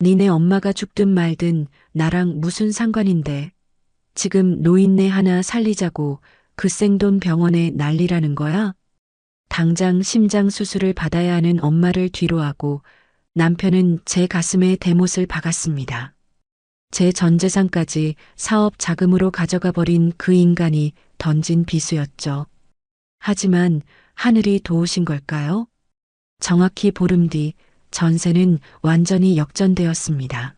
니네 엄마가 죽든 말든 나랑 무슨 상관인데. 지금 노인네 하나 살리자고 그 생돈 병원에 난리라는 거야? 당장 심장 수술을 받아야 하는 엄마를 뒤로하고 남편은 제 가슴에 대못을 박았습니다. 제 전 재산까지 사업 자금으로 가져가 버린 그 인간이 던진 비수였죠. 하지만 하늘이 도우신 걸까요? 정확히 보름 뒤 전세는 완전히 역전되었습니다.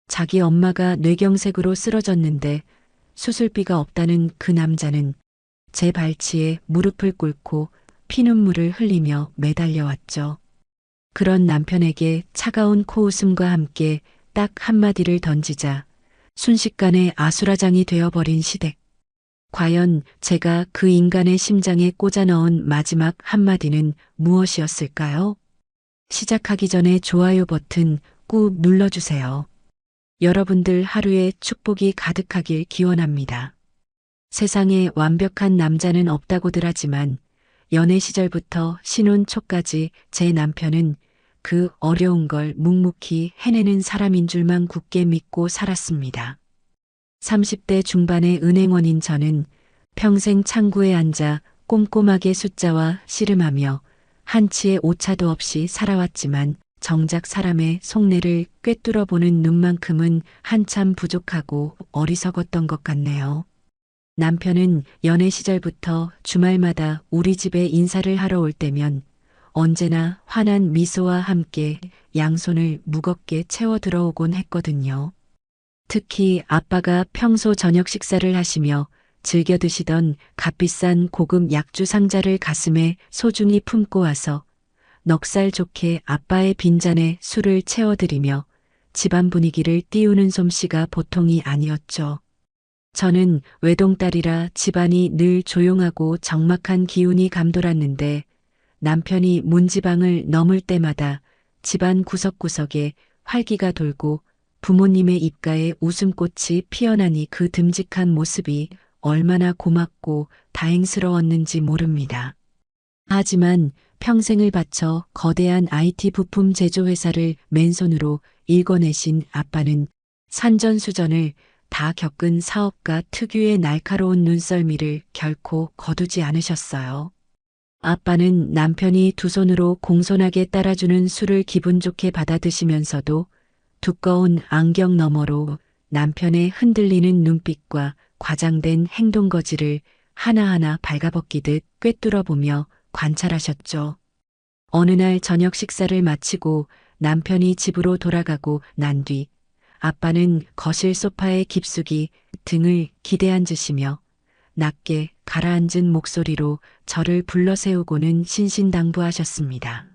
자기 엄마가 뇌경색으로 쓰러졌는데 수술비가 없다는 그 남자는 제 발치에 무릎을 꿇고 피눈물을 흘리며 매달려왔죠. 그런 남편에게 차가운 코웃음과 함께 딱 한마디를 던지자 순식간에 아수라장이 되어버린 시댁. 과연 제가 그 인간의 심장에 꽂아 넣은 마지막 한마디는 무엇이었을까요? 시작하기 전에 좋아요 버튼 꾹 눌러주세요. 여러분들 하루에 축복이 가득하길 기원합니다. 세상에 완벽한 남자는 없다고들 하지만 연애 시절부터 신혼 초까지 제 남편은 그 어려운 걸 묵묵히 해내는 사람인 줄만 굳게 믿고 살았습니다. 30대 중반의 은행원인 저는 평생 창구에 앉아 꼼꼼하게 숫자와 씨름하며 한치의 오차도 없이 살아왔지만 정작 사람의 속내를 꿰뚫어 보는 눈만큼은 한참 부족하고 어리석었던 것 같네요. 남편은 연애 시절부터 주말마다 우리 집에 인사를 하러 올 때면 언제나 환한 미소와 함께 양손을 무겁게 채워 들어오곤 했거든요. 특히 아빠가 평소 저녁 식사를 하시며 즐겨 드시던 값비싼 고급 약주 상자를 가슴에 소중히 품고 와서 넉살 좋게 아빠의 빈잔에 술을 채워드리며 집안 분위기를 띄우는 솜씨가 보통이 아니었죠. 저는 외동딸이라 집안이 늘 조용하고 적막한 기운이 감돌았는데 남편이 문지방을 넘을 때마다 집안 구석구석에 활기가 돌고 부모님의 입가에 웃음꽃이 피어나니 그 듬직한 모습이 얼마나 고맙고 다행스러웠는지 모릅니다. 하지만 평생을 바쳐 거대한 IT 부품 제조회사를 맨손으로 일궈내신 아빠는 산전수전을 다 겪은 사업가 특유의 날카로운 눈썰미를 결코 거두지 않으셨어요. 아빠는 남편이 두 손으로 공손하게 따라주는 술을 기분 좋게 받아 드시면서도 두꺼운 안경 너머로 남편의 흔들리는 눈빛과 과장된 행동거지를 하나하나 발가벗기듯 꿰뚫어 보며 관찰하셨죠. 어느 날 저녁 식사를 마치고 남편이 집으로 돌아가고 난 뒤 아빠는 거실 소파에 깊숙이 등을 기대앉으시며 낮게 가라앉은 목소리로 저를 불러세우고는 신신당부하셨습니다.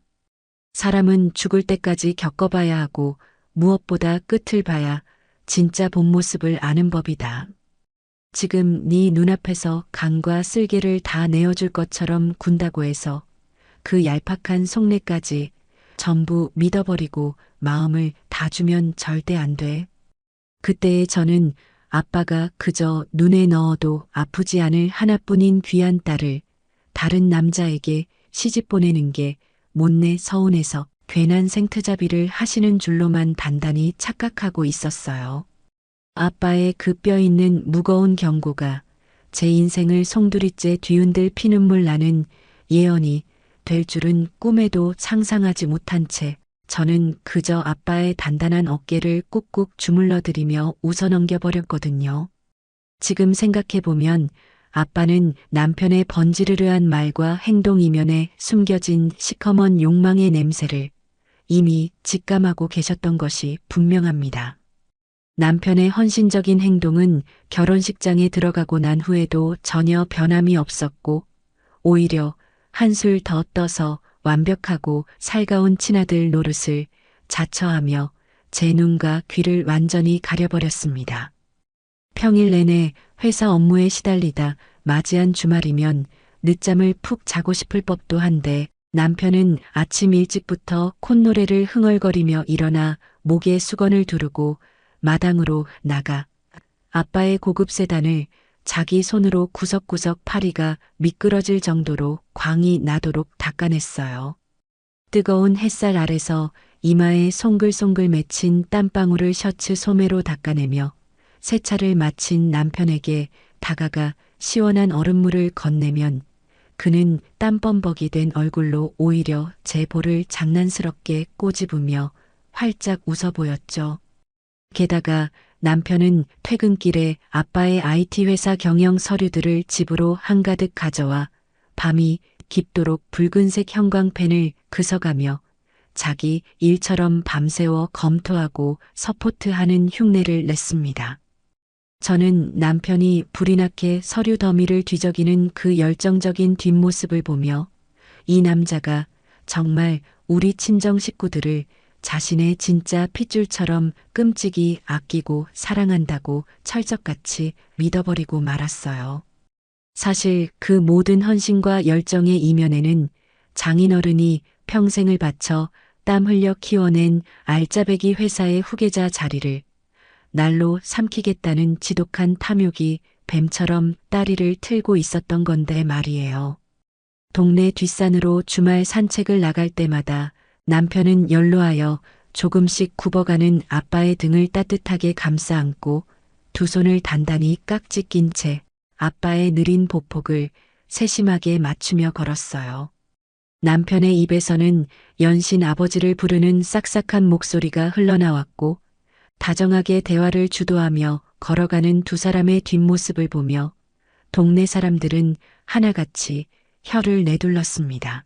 사람은 죽을 때까지 겪어봐야 하고 무엇보다 끝을 봐야 진짜 본 모습을 아는 법이다. 지금 네 눈앞에서 간과 쓸개를 다 내어줄 것처럼 군다고 해서 그 얄팍한 속내까지 전부 믿어버리고 마음을 다 주면 절대 안 돼. 그때의 저는 아빠가 그저 눈에 넣어도 아프지 않을 하나뿐인 귀한 딸을 다른 남자에게 시집 보내는 게 못내 서운해서 괜한 생트자비를 하시는 줄로만 단단히 착각하고 있었어요. 아빠의 그 뼈 있는 무거운 경고가 제 인생을 송두리째 뒤흔들 피눈물 나는 예언이 될 줄은 꿈에도 상상하지 못한 채 저는 그저 아빠의 단단한 어깨를 꾹꾹 주물러드리며 웃어넘겨버렸거든요. 지금 생각해보면 아빠는 남편의 번지르르한 말과 행동 이면에 숨겨진 시커먼 욕망의 냄새를 이미 직감하고 계셨던 것이 분명합니다. 남편의 헌신적인 행동은 결혼식장에 들어가고 난 후에도 전혀 변함이 없었고 오히려 한술 더 떠서 완벽하고 살가운 친아들 노릇을 자처하며 제 눈과 귀를 완전히 가려버렸습니다. 평일 내내 회사 업무에 시달리다 맞이한 주말이면 늦잠을 푹 자고 싶을 법도 한데 남편은 아침 일찍부터 콧노래를 흥얼거리며 일어나 목에 수건을 두르고 마당으로 나가 아빠의 고급 세단을 자기 손으로 구석구석 파리가 미끄러질 정도로 광이 나도록 닦아냈어요. 뜨거운 햇살 아래서 이마에 송글송글 맺힌 땀방울을 셔츠 소매로 닦아내며 세차를 마친 남편에게 다가가 시원한 얼음물을 건네면 그는 땀범벅이 된 얼굴로 오히려 제 볼을 장난스럽게 꼬집으며 활짝 웃어 보였죠. 게다가 남편은 퇴근길에 아빠의 IT 회사 경영 서류들을 집으로 한가득 가져와 밤이 깊도록 붉은색 형광펜을 그서가며 자기 일처럼 밤새워 검토하고 서포트하는 흉내를 냈습니다. 저는 남편이 불이 나게 서류 더미를 뒤적이는 그 열정적인 뒷모습을 보며 이 남자가 정말 우리 친정 식구들을 자신의 진짜 핏줄처럼 끔찍이 아끼고 사랑한다고 철석같이 믿어버리고 말았어요. 사실 그 모든 헌신과 열정의 이면에는 장인어른이 평생을 바쳐 땀 흘려 키워낸 알짜배기 회사의 후계자 자리를 날로 삼키겠다는 지독한 탐욕이 뱀처럼 다리를 틀고 있었던 건데 말이에요. 동네 뒷산으로 주말 산책을 나갈 때마다 남편은 연로하여 조금씩 굽어가는 아빠의 등을 따뜻하게 감싸 안고 두 손을 단단히 깍지 낀 채 아빠의 느린 보폭을 세심하게 맞추며 걸었어요. 남편의 입에서는 연신 아버지를 부르는 싹싹한 목소리가 흘러나왔고 다정하게 대화를 주도하며 걸어가는 두 사람의 뒷모습을 보며 동네 사람들은 하나같이 혀를 내둘렀습니다.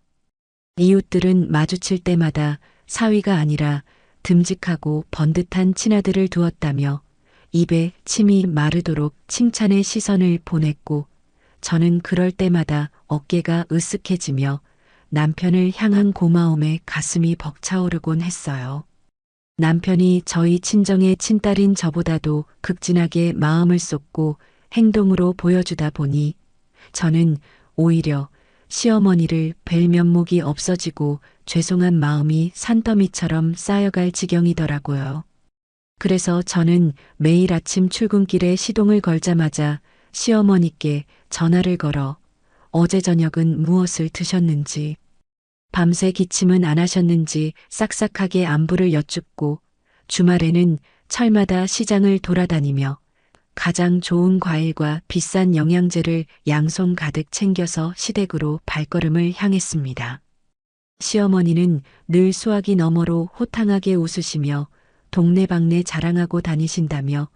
이웃들은 마주칠 때마다 사위가 아니라 듬직하고 번듯한 친아들을 두었다며 입에 침이 마르도록 칭찬의 시선을 보냈고 저는 그럴 때마다 어깨가 으쓱해지며 남편을 향한 고마움에 가슴이 벅차오르곤 했어요. 남편이 저희 친정의 친딸인 저보다도 극진하게 마음을 쏟고 행동으로 보여주다 보니 저는 오히려 시어머니를 뵐 면목이 없어지고 죄송한 마음이 산더미처럼 쌓여갈 지경이더라고요. 그래서 저는 매일 아침 출근길에 시동을 걸자마자 시어머니께 전화를 걸어 어제 저녁은 무엇을 드셨는지, 밤새 기침은 안 하셨는지 싹싹하게 안부를 여쭙고 주말에는 철마다 시장을 돌아다니며 가장 좋은 과일과 비싼 영양제를 양손 가득 챙겨서 시댁으로 발걸음을 향했습니다. 시어머니는 늘 수화기 너머로 호탕하게 웃으시며 동네방네 자랑하고 다니신다며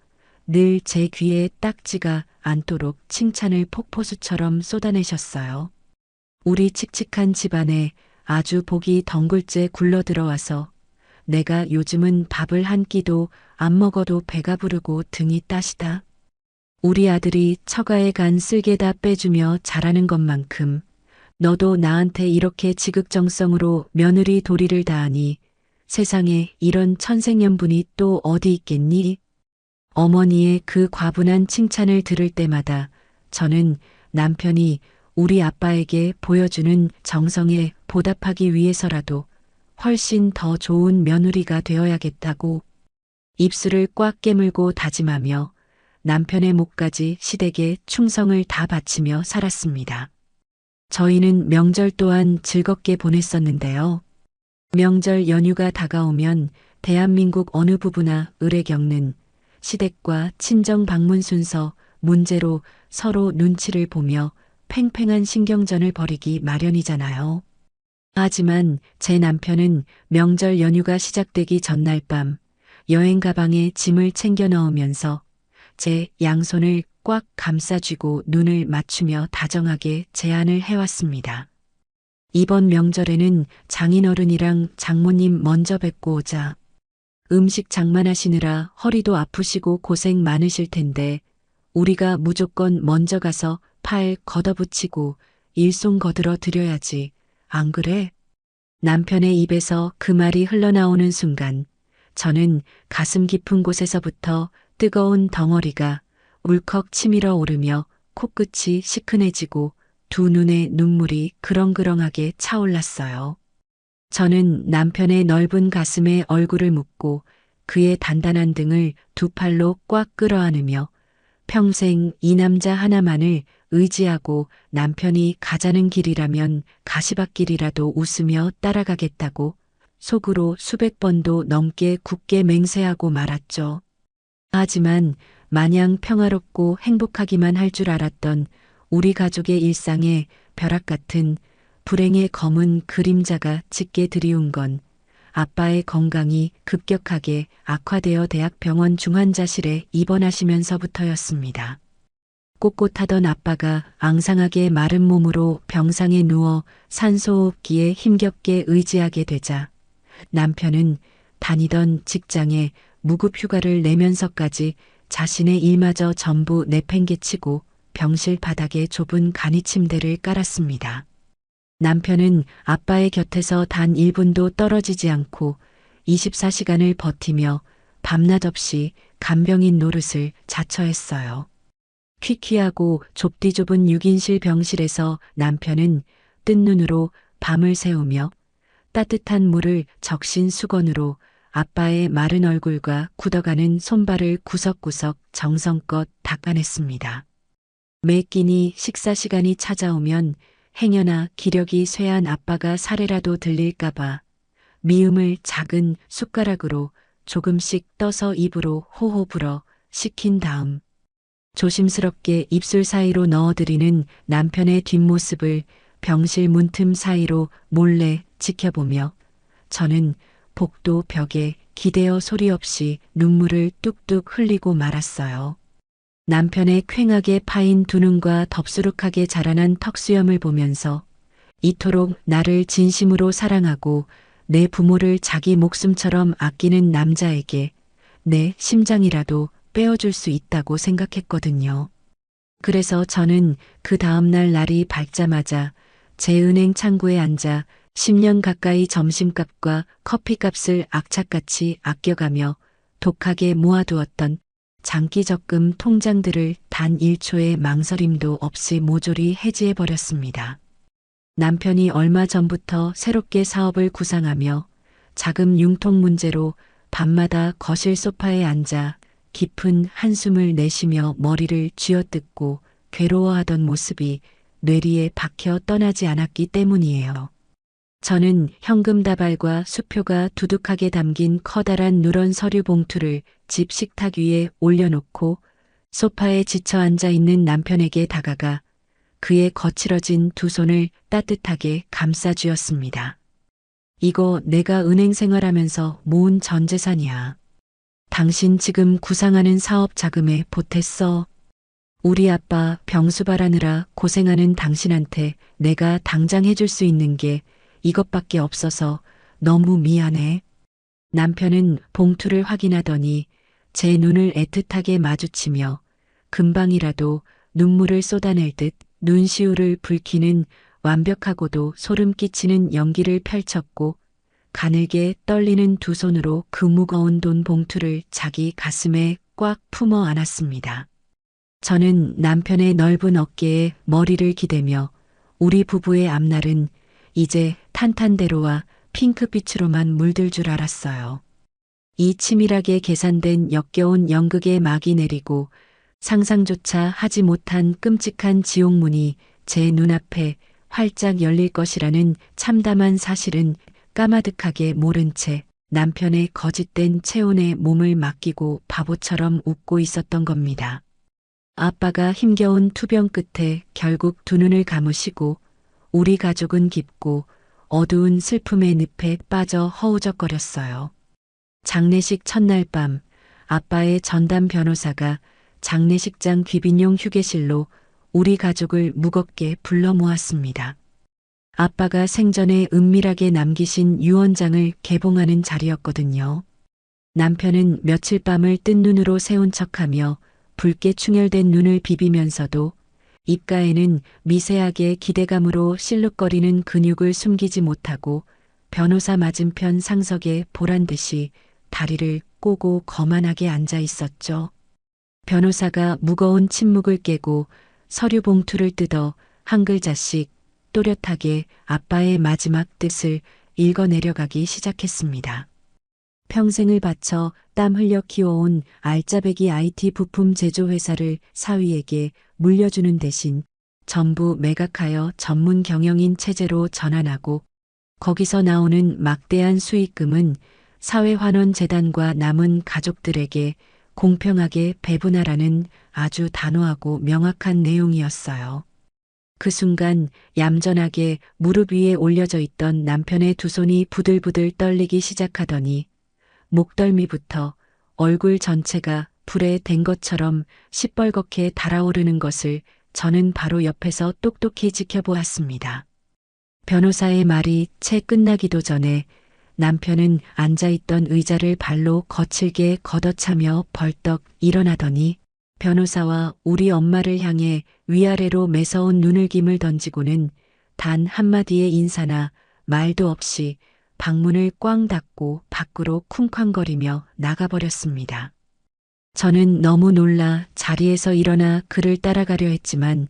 늘 제 귀에 딱지가 않도록 칭찬을 폭포수처럼 쏟아내셨어요. 우리 칙칙한 집안에 아주 복이 덩굴째 굴러들어와서 내가 요즘은 밥을 한 끼도 안 먹어도 배가 부르고 등이 따시다. 우리 아들이 처가에 간 쓸개 다 빼주며 잘하는 것만큼 너도 나한테 이렇게 지극정성으로 며느리 도리를 다하니 세상에 이런 천생연분이 또 어디 있겠니? 어머니의 그 과분한 칭찬을 들을 때마다 저는 남편이 우리 아빠에게 보여주는 정성에 보답하기 위해서라도 훨씬 더 좋은 며느리가 되어야겠다고 입술을 꽉 깨물고 다짐하며 남편의 목까지 시댁에 충성을 다 바치며 살았습니다. 저희는 명절 또한 즐겁게 보냈었는데요. 명절 연휴가 다가오면 대한민국 어느 부부나 을에 겪는 시댁과 친정 방문 순서 문제로 서로 눈치를 보며 팽팽한 신경전을 벌이기 마련이잖아요. 하지만 제 남편은 명절 연휴가 시작되기 전날 밤 여행 가방에 짐을 챙겨 넣으면서 제 양손을 꽉 감싸쥐고 눈을 맞추며 다정하게 제안을 해왔습니다. 이번 명절에는 장인어른이랑 장모님 먼저 뵙고 오자. 음식 장만하시느라 허리도 아프시고 고생 많으실 텐데 우리가 무조건 먼저 가서 팔 걷어붙이고 일손 거들어 드려야지. 안 그래? 남편의 입에서 그 말이 흘러나오는 순간 저는 가슴 깊은 곳에서부터 뜨거운 덩어리가 울컥 치밀어 오르며 코끝이 시큰해지고 두 눈에 눈물이 그렁그렁하게 차올랐어요. 저는 남편의 넓은 가슴에 얼굴을 묻고 그의 단단한 등을 두 팔로 꽉 끌어안으며 평생 이 남자 하나만을 의지하고 남편이 가자는 길이라면 가시밭길이라도 웃으며 따라가겠다고 속으로 수백 번도 넘게 굳게 맹세하고 말았죠. 하지만 마냥 평화롭고 행복하기만 할 줄 알았던 우리 가족의 일상에 벼락 같은 불행의 검은 그림자가 짙게 드리운 건 아빠의 건강이 급격하게 악화되어 대학병원 중환자실에 입원하시면서부터였습니다. 꼿꼿하던 아빠가 앙상하게 마른 몸으로 병상에 누워 산소호흡기에 힘겹게 의지하게 되자 남편은 다니던 직장에 무급 휴가를 내면서까지 자신의 일마저 전부 내팽개치고 병실 바닥에 좁은 간이 침대를 깔았습니다. 남편은 아빠의 곁에서 단 1분도 떨어지지 않고 24시간을 버티며 밤낮 없이 간병인 노릇을 자처했어요. 퀴퀴하고 좁디 좁은 6인실 병실에서 남편은 뜬 눈으로 밤을 새우며 따뜻한 물을 적신 수건으로 아빠의 마른 얼굴과 굳어가는 손발을 구석구석 정성껏 닦아냈습니다. 매 끼니 식사 시간이 찾아오면 행여나 기력이 쇠한 아빠가 사례라도 들릴까봐 미음을 작은 숟가락으로 조금씩 떠서 입으로 호호 불어 식힌 다음 조심스럽게 입술 사이로 넣어드리는 남편의 뒷모습을 병실 문틈 사이로 몰래 지켜보며 저는 복도 벽에 기대어 소리 없이 눈물을 뚝뚝 흘리고 말았어요. 남편의 퀭하게 파인 두 눈과 덥수룩하게 자라난 턱수염을 보면서 이토록 나를 진심으로 사랑하고 내 부모를 자기 목숨처럼 아끼는 남자에게 내 심장이라도 빼어줄 수 있다고 생각했거든요. 그래서 저는 그 다음날 날이 밝자마자 제 은행 창구에 앉아 10년 가까이 점심값과 커피값을 악착같이 아껴가며 독하게 모아두었던 장기적금 통장들을 단 1초의 망설임도 없이 모조리 해지해버렸습니다. 남편이 얼마 전부터 새롭게 사업을 구상하며 자금 융통 문제로 밤마다 거실 소파에 앉아 깊은 한숨을 내쉬며 머리를 쥐어뜯고 괴로워하던 모습이 뇌리에 박혀 떠나지 않았기 때문이에요. 저는 현금 다발과 수표가 두둑하게 담긴 커다란 누런 서류 봉투를 집 식탁 위에 올려놓고 소파에 지쳐 앉아 있는 남편에게 다가가 그의 거칠어진 두 손을 따뜻하게 감싸 쥐었습니다. 이거 내가 은행 생활하면서 모은 전 재산이야. 당신 지금 구상하는 사업 자금에 보탰어. 우리 아빠 병수발하느라 고생하는 당신한테 내가 당장 해줄 수 있는 게 이것밖에 없어서 너무 미안해. 남편은 봉투를 확인하더니 제 눈을 애틋하게 마주치며 금방이라도 눈물을 쏟아낼 듯 눈시울을 붉히는 완벽하고도 소름 끼치는 연기를 펼쳤고 가늘게 떨리는 두 손으로 그 무거운 돈 봉투를 자기 가슴에 꽉 품어 안았습니다. 저는 남편의 넓은 어깨에 머리를 기대며 우리 부부의 앞날은 이제 탄탄대로와 핑크빛으로만 물들 줄 알았어요. 이 치밀하게 계산된 역겨운 연극의 막이 내리고 상상조차 하지 못한 끔찍한 지옥문이 제 눈앞에 활짝 열릴 것이라는 참담한 사실은 까마득하게 모른 채 남편의 거짓된 체온에 몸을 맡기고 바보처럼 웃고 있었던 겁니다. 아빠가 힘겨운 투병 끝에 결국 두 눈을 감으시고 우리 가족은 깊고 어두운 슬픔의 늪에 빠져 허우적거렸어요. 장례식 첫날 밤 아빠의 전담 변호사가 장례식장 귀빈용 휴게실로 우리 가족을 무겁게 불러 모았습니다. 아빠가 생전에 은밀하게 남기신 유언장을 개봉하는 자리였거든요. 남편은 며칠 밤을 뜬 눈으로 세운 척하며 붉게 충혈된 눈을 비비면서도 입가에는 미세하게 기대감으로 실룩거리는 근육을 숨기지 못하고 변호사 맞은편 상석에 보란듯이 다리를 꼬고 거만하게 앉아 있었죠. 변호사가 무거운 침묵을 깨고 서류 봉투를 뜯어 한 글자씩 또렷하게 아빠의 마지막 뜻을 읽어내려가기 시작했습니다. 평생을 바쳐 땀 흘려 키워온 알짜배기 IT 부품 제조 회사를 사위에게 물려주는 대신 전부 매각하여 전문 경영인 체제로 전환하고 거기서 나오는 막대한 수익금은 사회환원재단과 남은 가족들에게 공평하게 배분하라는 아주 단호하고 명확한 내용이었어요. 그 순간 얌전하게 무릎 위에 올려져 있던 남편의 두 손이 부들부들 떨리기 시작하더니 목덜미부터 얼굴 전체가 불에 댄 것처럼 시뻘겋게 달아오르는 것을 저는 바로 옆에서 똑똑히 지켜보았습니다. 변호사의 말이 채 끝나기도 전에 남편은 앉아있던 의자를 발로 거칠게 걷어차며 벌떡 일어나더니 변호사와 우리 엄마를 향해 위아래로 매서운 눈을김을 던지고는 단 한마디의 인사나 말도 없이 방문을 꽝 닫고 밖으로 쿵쾅거리며 나가버렸습니다. 저는 너무 놀라 자리에서 일어나 그를 따라가려 했지만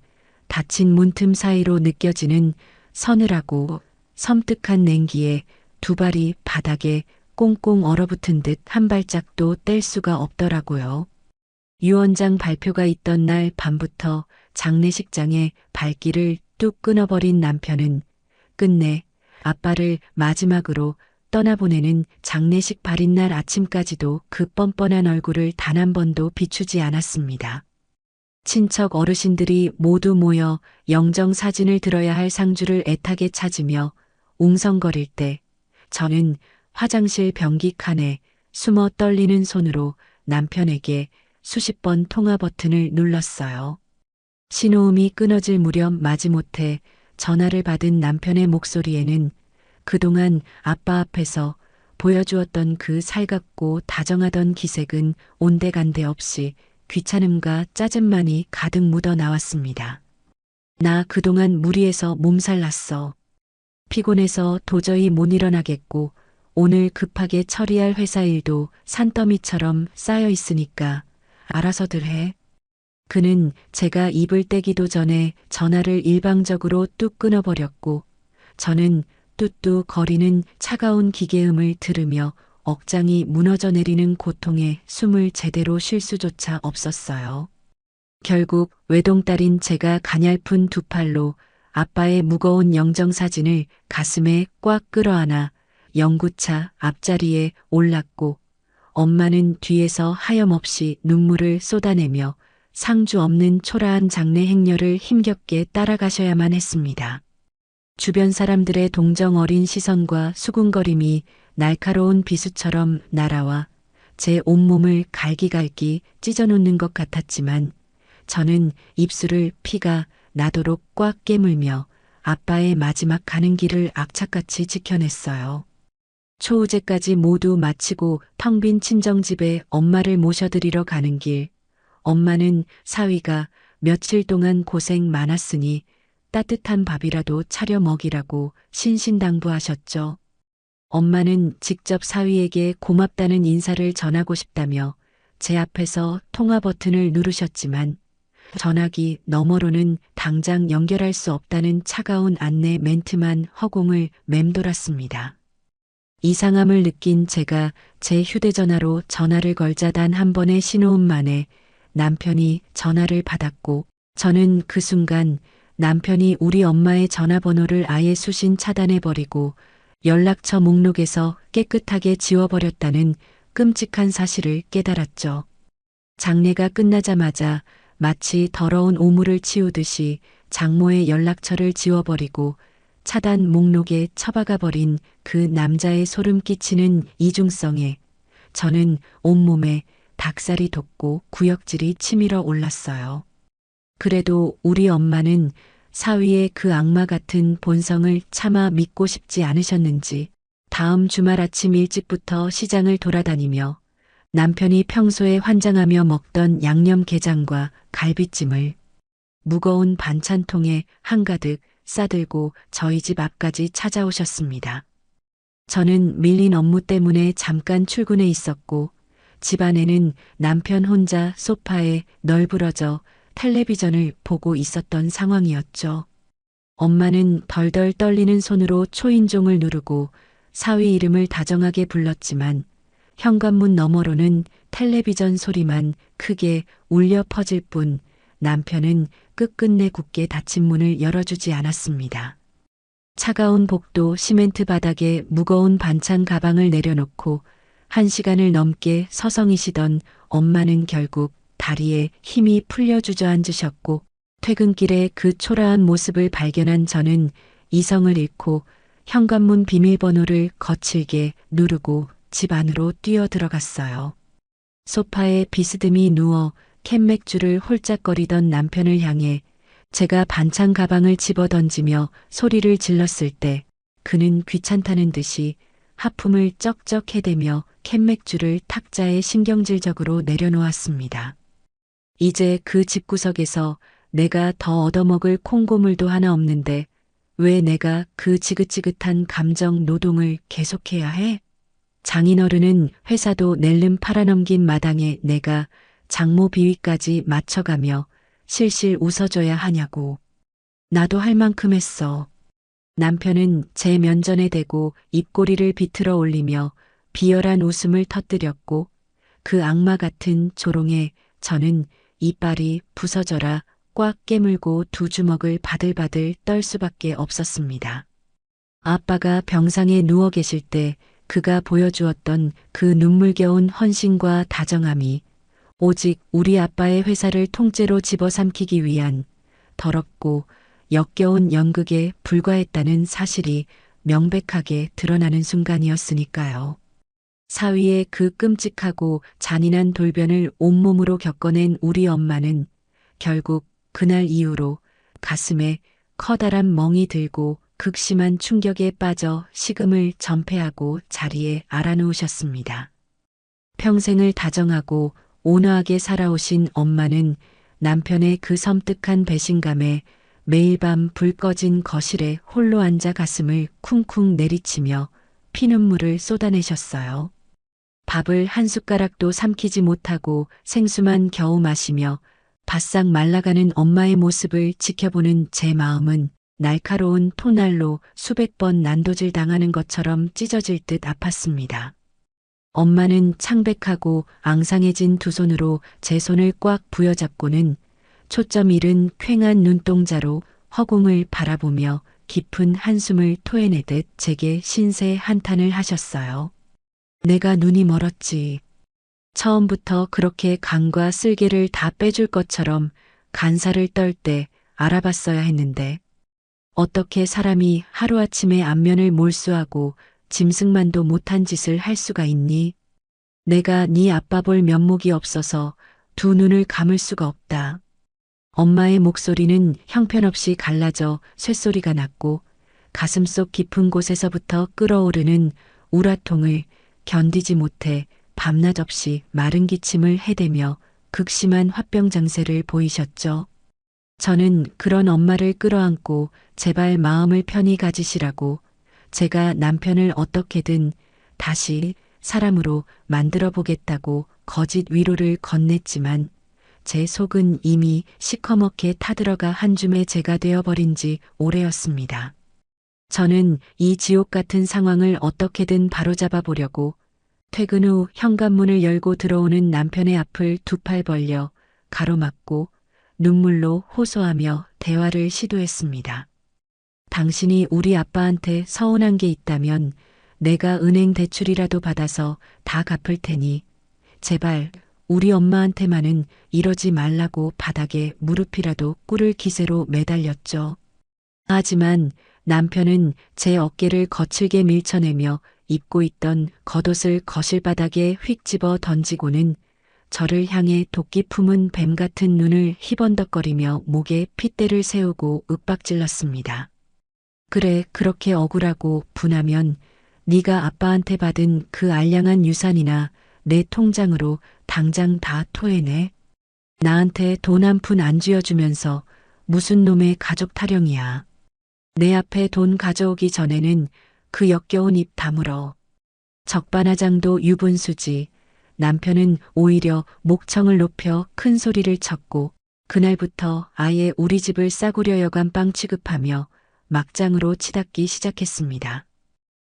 닫힌 문틈 사이로 느껴지는 서늘하고 섬뜩한 냉기에 두 발이 바닥에 꽁꽁 얼어붙은 듯 한 발짝도 뗄 수가 없더라고요. 유언장 발표가 있던 날 밤부터 장례식장에 발길을 뚝 끊어버린 남편은 끝내 아빠를 마지막으로 떠나보내는 장례식 발인 날 아침까지도 그 뻔뻔한 얼굴을 단 한 번도 비추지 않았습니다. 친척 어르신들이 모두 모여 영정 사진을 들어야 할 상주를 애타게 찾으며 웅성거릴 때 저는 화장실 변기 칸에 숨어 떨리는 손으로 남편에게 수십 번 통화 버튼을 눌렀어요. 신호음이 끊어질 무렵 마지못해 전화를 받은 남편의 목소리에는 그동안 아빠 앞에서 보여주었던 그 살갑고 다정하던 기색은 온데간데 없이 귀찮음과 짜증만이 가득 묻어 나왔습니다. 나 그동안 무리해서 몸살 났어. 피곤해서 도저히 못 일어나겠고 오늘 급하게 처리할 회사 일도 산더미처럼 쌓여 있으니까 알아서들 해. 그는 제가 입을 떼기도 전에 전화를 일방적으로 뚝 끊어버렸고 저는 뚜뚜 거리는 차가운 기계음을 들으며 억장이 무너져 내리는 고통에 숨을 제대로 쉴 수조차 없었어요. 결국 외동딸인 제가 가냘픈 두 팔로 아빠의 무거운 영정사진을 가슴에 꽉 끌어안아 영구차 앞자리에 올랐고 엄마는 뒤에서 하염없이 눈물을 쏟아내며 상주 없는 초라한 장례 행렬을 힘겹게 따라가셔야만 했습니다. 주변 사람들의 동정 어린 시선과 수군거림이 날카로운 비수처럼 날아와 제 온몸을 갈기갈기 찢어놓는 것 같았지만 저는 입술을 피가 나도록 꽉 깨물며 아빠의 마지막 가는 길을 악착같이 지켜냈어요. 초우제까지 모두 마치고 텅 빈 친정집에 엄마를 모셔드리러 가는 길, 엄마는 사위가 며칠 동안 고생 많았으니 따뜻한 밥이라도 차려 먹이라고 신신당부하셨죠. 엄마는 직접 사위에게 고맙다는 인사를 전하고 싶다며 제 앞에서 통화 버튼을 누르셨지만 전화기 너머로는 당장 연결할 수 없다는 차가운 안내 멘트만 허공을 맴돌았습니다. 이상함을 느낀 제가 제 휴대전화로 전화를 걸자 단 한 번의 신호음 만에 남편이 전화를 받았고 저는 그 순간 남편이 우리 엄마의 전화번호를 아예 수신 차단해버리고 연락처 목록에서 깨끗하게 지워버렸다는 끔찍한 사실을 깨달았죠. 장례가 끝나자마자 마치 더러운 오물을 치우듯이 장모의 연락처를 지워버리고 차단 목록에 처박아 버린 그 남자의 소름 끼치는 이중성에 저는 온몸에 닭살이 돋고 구역질이 치밀어 올랐어요. 그래도 우리 엄마는 사위의 그 악마 같은 본성을 차마 믿고 싶지 않으셨는지 다음 주말 아침 일찍부터 시장을 돌아다니며 남편이 평소에 환장하며 먹던 양념게장과 갈비찜을 무거운 반찬통에 한가득 싸들고 저희 집 앞까지 찾아오셨습니다. 저는 밀린 업무 때문에 잠깐 출근해 있었고 집안에는 남편 혼자 소파에 널브러져 텔레비전을 보고 있었던 상황이었죠. 엄마는 덜덜 떨리는 손으로 초인종을 누르고 사위 이름을 다정하게 불렀지만 현관문 너머로는 텔레비전 소리만 크게 울려 퍼질 뿐 남편은 끝끝내 굳게 닫힌 문을 열어주지 않았습니다. 차가운 복도 시멘트 바닥에 무거운 반찬 가방을 내려놓고 1시간을 넘게 서성이시던 엄마는 결국 다리에 힘이 풀려 주저앉으셨고 퇴근길에 그 초라한 모습을 발견한 저는 이성을 잃고 현관문 비밀번호를 거칠게 누르고 집 안으로 뛰어 들어갔어요. 소파에 비스듬히 누워 캔맥주를 홀짝거리던 남편을 향해 제가 반찬 가방을 집어 던지며 소리를 질렀을 때 그는 귀찮다는 듯이 하품을 쩍쩍 해대며 캔맥주를 탁자에 신경질적으로 내려놓았습니다. 이제 그 집구석에서 내가 더 얻어먹을 콩고물도 하나 없는데 왜 내가 그 지긋지긋한 감정 노동을 계속해야 해? 장인어른은 회사도 낼름 팔아넘긴 마당에 내가 장모 비위까지 맞춰가며 실실 웃어줘야 하냐고. 나도 할 만큼 했어. 남편은 제 면전에 대고 입꼬리를 비틀어 올리며 비열한 웃음을 터뜨렸고 그 악마 같은 조롱에 저는 이빨이 부서져라 꽉 깨물고 두 주먹을 바들바들 떨 수밖에 없었습니다. 아빠가 병상에 누워 계실 때 그가 보여주었던 그 눈물겨운 헌신과 다정함이 오직 우리 아빠의 회사를 통째로 집어삼키기 위한 더럽고 역겨운 연극에 불과했다는 사실이 명백하게 드러나는 순간이었으니까요. 사위의 그 끔찍하고 잔인한 돌변을 온몸으로 겪어낸 우리 엄마는 결국 그날 이후로 가슴에 커다란 멍이 들고 극심한 충격에 빠져 식음을 전폐하고 자리에 알아누우셨습니다. 평생을 다정하고 온화하게 살아오신 엄마는 남편의 그 섬뜩한 배신감에 매일 밤 불 꺼진 거실에 홀로 앉아 가슴을 쿵쿵 내리치며 피눈물을 쏟아내셨어요. 밥을 한 숟가락도 삼키지 못하고 생수만 겨우 마시며 바싹 말라가는 엄마의 모습을 지켜보는 제 마음은 날카로운 토날로 수백 번 난도질 당하는 것처럼 찢어질 듯 아팠습니다. 엄마는 창백하고 앙상해진 두 손으로 제 손을 꽉 부여잡고는 초점 잃은 퀭한 눈동자로 허공을 바라보며 깊은 한숨을 토해내듯 제게 신세 한탄을 하셨어요. 내가 눈이 멀었지. 처음부터 그렇게 간과 쓸개를 다 빼줄 것처럼 간살을 떨 때 알아봤어야 했는데 어떻게 사람이 하루아침에 안면을 몰수하고 짐승만도 못한 짓을 할 수가 있니? 내가 네 아빠 볼 면목이 없어서 두 눈을 감을 수가 없다. 엄마의 목소리는 형편없이 갈라져 쇳소리가 났고 가슴속 깊은 곳에서부터 끓어오르는 우라통을 견디지 못해 밤낮 없이 마른 기침을 해대며 극심한 화병 장세를 보이셨죠. 저는 그런 엄마를 끌어안고 제발 마음을 편히 가지시라고 제가 남편을 어떻게든 다시 사람으로 만들어 보겠다고 거짓 위로를 건넸지만 제 속은 이미 시커멓게 타들어가 한 줌의 재가 되어버린 지 오래였습니다. 저는 이 지옥 같은 상황을 어떻게든 바로잡아 보려고 퇴근 후 현관문을 열고 들어오는 남편의 앞을 두 팔 벌려 가로막고 눈물로 호소하며 대화를 시도했습니다. 당신이 우리 아빠한테 서운한 게 있다면 내가 은행 대출이라도 받아서 다 갚을 테니 제발 우리 엄마한테만은 이러지 말라고 바닥에 무릎이라도 꿇을 기세로 매달렸죠. 하지만 남편은 제 어깨를 거칠게 밀쳐내며 입고 있던 겉옷을 거실 바닥에 휙 집어 던지고는 저를 향해 도끼 품은 뱀 같은 눈을 희번덕거리며 목에 핏대를 세우고 윽박질렀습니다. 그래, 그렇게 억울하고 분하면 네가 아빠한테 받은 그 알량한 유산이나 내 통장으로 당장 다 토해내. 나한테 돈 한 푼 안 쥐어주면서 무슨 놈의 가족 타령이야. 내 앞에 돈 가져오기 전에는 그 역겨운 입 다물어. 적반하장도 유분수지. 남편은 오히려 목청을 높여 큰 소리를 쳤고 그날부터 아예 우리 집을 싸구려 여간 빵 취급하며 막장으로 치닫기 시작했습니다.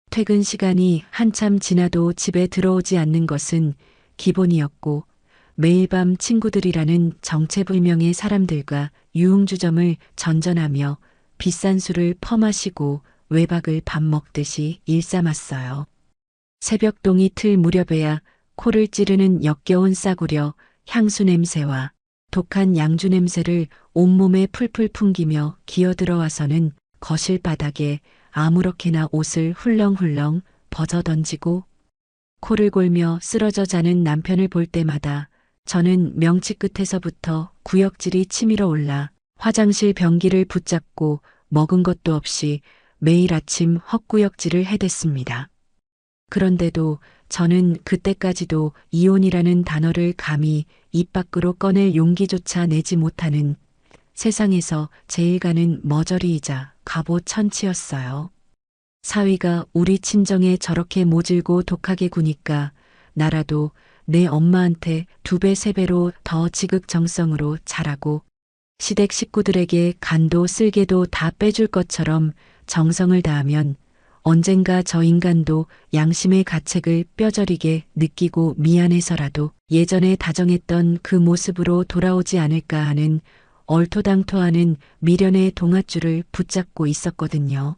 퇴근 시간이 한참 지나도 집에 들어오지 않는 것은 기본이었고 매일 밤 친구들이라는 정체불명의 사람들과 유흥주점을 전전하며 비싼 술을 퍼마시고 외박을 밥 먹듯이 일삼았어요. 새벽동이 틀 무렵에야 코를 찌르는 역겨운 싸구려 향수 냄새와 독한 양주 냄새를 온몸에 풀풀 풍기며 기어들어와서는 거실 바닥에 아무렇게나 옷을 훌렁훌렁 벗어 던지고 코를 골며 쓰러져 자는 남편을 볼 때마다 저는 명치 끝에서부터 구역질이 치밀어 올라 화장실 변기를 붙잡고 먹은 것도 없이 매일 아침 헛구역질을 해댔습니다. 그런데도 저는 그때까지도 이혼이라는 단어를 감히 입 밖으로 꺼낼 용기조차 내지 못하는 세상에서 제일 가는 머저리이자 갑오천치였어요. 사위가 우리 친정에 저렇게 모질고 독하게 구니까 나라도 내 엄마한테 2배, 3배로 더 지극정성으로 잘하고 시댁 식구들에게 간도 쓸개도 다 빼줄 것처럼 정성을 다하면 언젠가 저 인간도 양심의 가책을 뼈저리게 느끼고 미안해서라도 예전에 다정했던 그 모습으로 돌아오지 않을까 하는 얼토당토하는 미련의 동아줄을 붙잡고 있었거든요.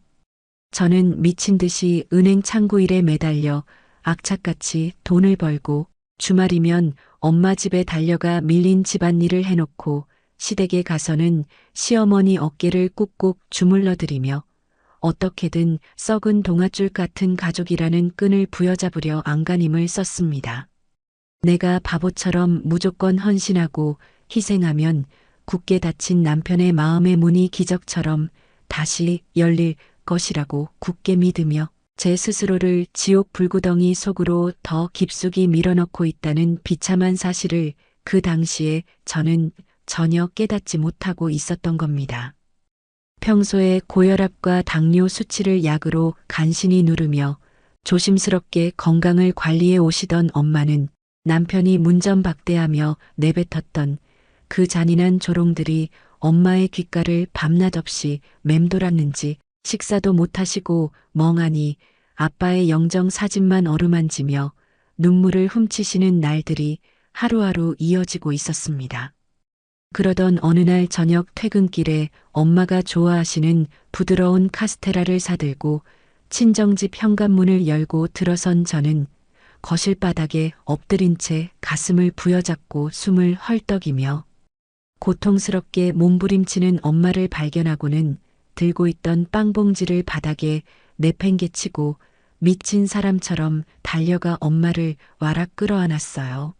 저는 미친 듯이 은행 창구 일에 매달려 악착같이 돈을 벌고 주말이면 엄마 집에 달려가 밀린 집안일을 해놓고 시댁에 가서는 시어머니 어깨를 꾹꾹 주물러드리며 어떻게든 썩은 동아줄 같은 가족이라는 끈을 부여잡으려 안간힘을 썼습니다. 내가 바보처럼 무조건 헌신하고 희생하면 굳게 닫힌 남편의 마음의 문이 기적처럼 다시 열릴 것이라고 굳게 믿으며 제 스스로를 지옥 불구덩이 속으로 더 깊숙이 밀어넣고 있다는 비참한 사실을 그 당시에 저는 전혀 깨닫지 못하고 있었던 겁니다. 평소에 고혈압과 당뇨 수치를 약으로 간신히 누르며 조심스럽게 건강을 관리해 오시던 엄마는 남편이 문전박대하며 내뱉었던 그 잔인한 조롱들이 엄마의 귓가를 밤낮 없이 맴돌았는지 식사도 못하시고 멍하니 아빠의 영정 사진만 어루만지며 눈물을 훔치시는 날들이 하루하루 이어지고 있었습니다. 그러던 어느 날 저녁 퇴근길에 엄마가 좋아하시는 부드러운 카스테라를 사들고 친정집 현관문을 열고 들어선 저는 거실 바닥에 엎드린 채 가슴을 부여잡고 숨을 헐떡이며 고통스럽게 몸부림치는 엄마를 발견하고는 들고 있던 빵봉지를 바닥에 내팽개치고 미친 사람처럼 달려가 엄마를 와락 끌어안았어요.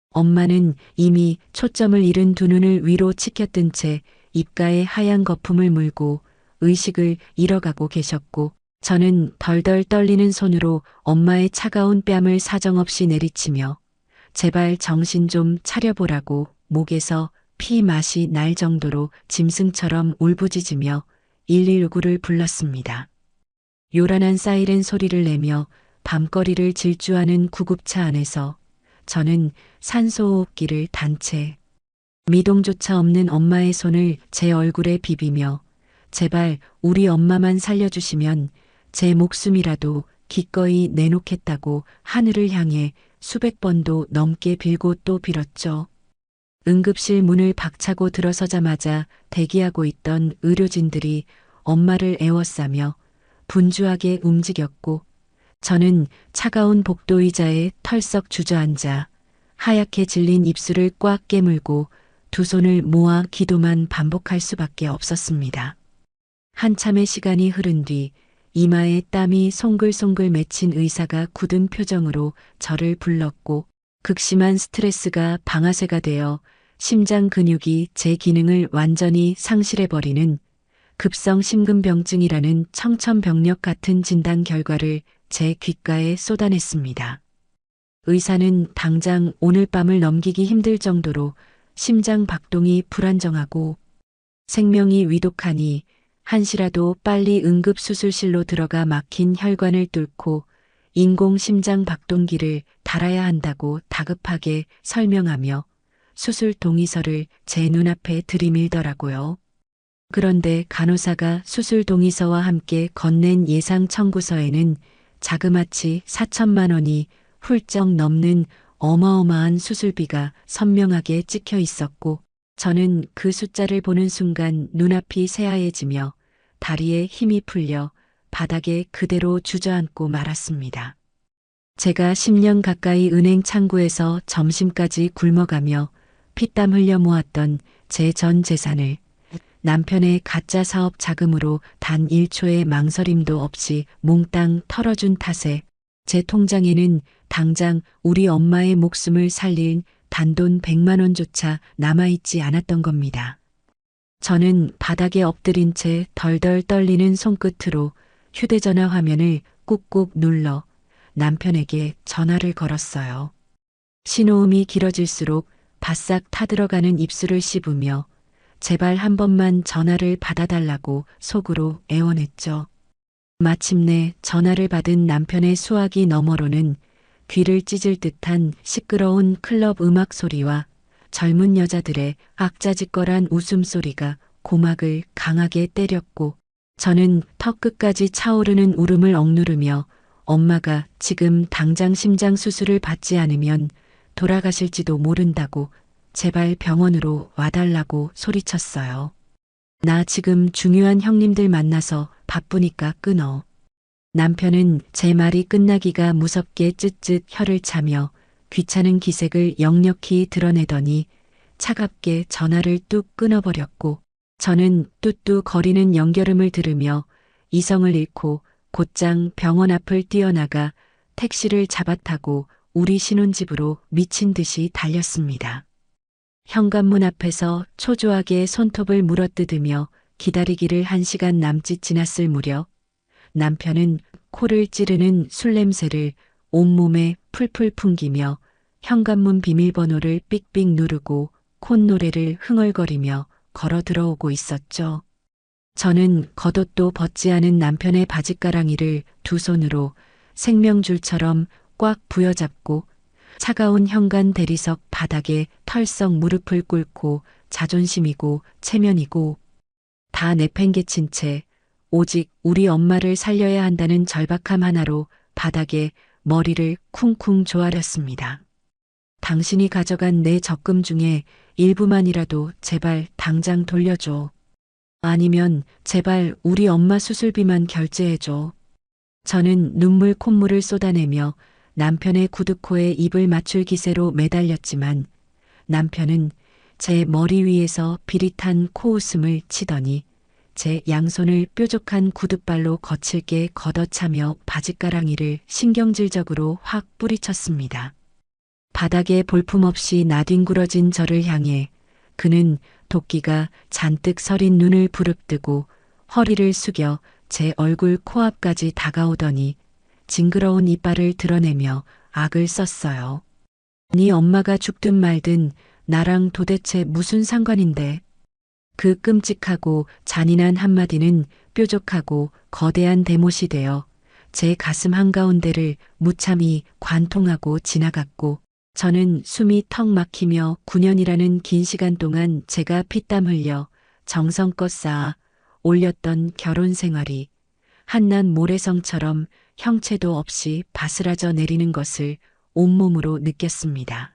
엄마는 이미 초점을 잃은 두 눈을 위로 치켜뜬 채 입가에 하얀 거품을 물고 의식을 잃어가고 계셨고 저는 덜덜 떨리는 손으로 엄마의 차가운 뺨을 사정없이 내리치며 제발 정신 좀 차려보라고 목에서 피 맛이 날 정도로 짐승처럼 울부짖으며 119를 불렀습니다. 요란한 사이렌 소리를 내며 밤거리를 질주하는 구급차 안에서 저는 산소호흡기를 단 채 미동조차 없는 엄마의 손을 제 얼굴에 비비며 제발 우리 엄마만 살려주시면 제 목숨이라도 기꺼이 내놓겠다고 하늘을 향해 수백 번도 넘게 빌고 또 빌었죠. 응급실 문을 박차고 들어서자마자 대기하고 있던 의료진들이 엄마를 에워싸며 분주하게 움직였고 저는 차가운 복도 의자에 털썩 주저앉아 하얗게 질린 입술을 꽉 깨물고 두 손을 모아 기도만 반복할 수밖에 없었습니다. 한참의 시간이 흐른 뒤 이마에 땀이 송글송글 맺힌 의사가 굳은 표정으로 저를 불렀고 극심한 스트레스가 방아쇠가 되어 심장 근육이 제 기능을 완전히 상실해버리는 급성 심근병증이라는 청천벽력 같은 진단 결과를 제 귓가에 쏟아냈습니다. 의사는 당장 오늘 밤을 넘기기 힘들 정도로 심장 박동이 불안정하고 생명이 위독하니 한시라도 빨리 응급수술실로 들어가 막힌 혈관을 뚫고 인공심장 박동기를 달아야 한다고 다급하게 설명하며 수술 동의서를 제 눈앞에 들이밀더라고요. 그런데 간호사가 수술 동의서와 함께 건넨 예상 청구서에는 자그마치 4천만 원이 훌쩍 넘는 어마어마한 수술비가 선명하게 찍혀 있었고 저는 그 숫자를 보는 순간 눈앞이 새하얘지며 다리에 힘이 풀려 바닥에 그대로 주저앉고 말았습니다. 제가 10년 가까이 은행 창구에서 점심까지 굶어가며 피땀 흘려 모았던 제 전 재산을 남편의 가짜 사업 자금으로 단 1초의 망설임도 없이 몽땅 털어준 탓에 제 통장에는 당장 우리 엄마의 목숨을 살릴 단돈 100만 원조차 남아있지 않았던 겁니다. 저는 바닥에 엎드린 채 덜덜 떨리는 손끝으로 휴대전화 화면을 꾹꾹 눌러 남편에게 전화를 걸었어요. 신호음이 길어질수록 바싹 타들어가는 입술을 씹으며 제발 한 번만 전화를 받아달라고 속으로 애원했죠. 마침내 전화를 받은 남편의 수화기 너머로는 귀를 찢을 듯한 시끄러운 클럽 음악 소리와 젊은 여자들의 악자지껄한 웃음소리가 고막을 강하게 때렸고 저는 턱 끝까지 차오르는 울음을 억누르며 엄마가 지금 당장 심장 수술을 받지 않으면 돌아가실지도 모른다고 제발 병원으로 와달라고 소리쳤어요. 나 지금 중요한 형님들 만나서 바쁘니까 끊어. 남편은 제 말이 끝나기가 무섭게 쯧쯧 혀를 차며 귀찮은 기색을 역력히 드러내더니 차갑게 전화를 뚝 끊어버렸고 저는 뚜뚜 거리는 연결음을 들으며 이성을 잃고 곧장 병원 앞을 뛰어나가 택시를 잡아타고 우리 신혼집으로 미친 듯이 달렸습니다. 현관문 앞에서 초조하게 손톱을 물어뜯으며 기다리기를 1시간 남짓 지났을 무렵 남편은 코를 찌르는 술 냄새를 온몸에 풀풀 풍기며 현관문 비밀번호를 삑삑 누르고 콧노래를 흥얼거리며 걸어 들어오고 있었죠. 저는 겉옷도 벗지 않은 남편의 바짓가랑이를 두 손으로 생명줄처럼 꽉 부여잡고 차가운 현관 대리석 바닥에 털썩 무릎을 꿇고 자존심이고 체면이고 다 내팽개친 채 오직 우리 엄마를 살려야 한다는 절박함 하나로 바닥에 머리를 쿵쿵 조아렸습니다. 당신이 가져간 내 적금 중에 일부만이라도 제발 당장 돌려줘. 아니면 제발 우리 엄마 수술비만 결제해줘. 저는 눈물 콧물을 쏟아내며 남편의 구두코에 입을 맞출 기세로 매달렸지만 남편은 제 머리 위에서 비릿한 코웃음을 치더니 제 양손을 뾰족한 구둣발로 거칠게 걷어차며 바짓가랑이를 신경질적으로 확 뿌리쳤습니다. 바닥에 볼품없이 나뒹굴어진 저를 향해 그는 도끼가 잔뜩 서린 눈을 부릅뜨고 허리를 숙여 제 얼굴 코앞까지 다가오더니 징그러운 이빨을 드러내며 악을 썼어요. 네 엄마가 죽든 말든 나랑 도대체 무슨 상관인데. 그 끔찍하고 잔인한 한마디는 뾰족하고 거대한 대못이 되어 제 가슴 한가운데를 무참히 관통하고 지나갔고 저는 숨이 턱 막히며 9년이라는 긴 시간 동안 제가 피땀 흘려 정성껏 쌓아 올렸던 결혼 생활이 한낱 모래성처럼 형체도 없이 바스라져 내리는 것을 온몸으로 느꼈습니다.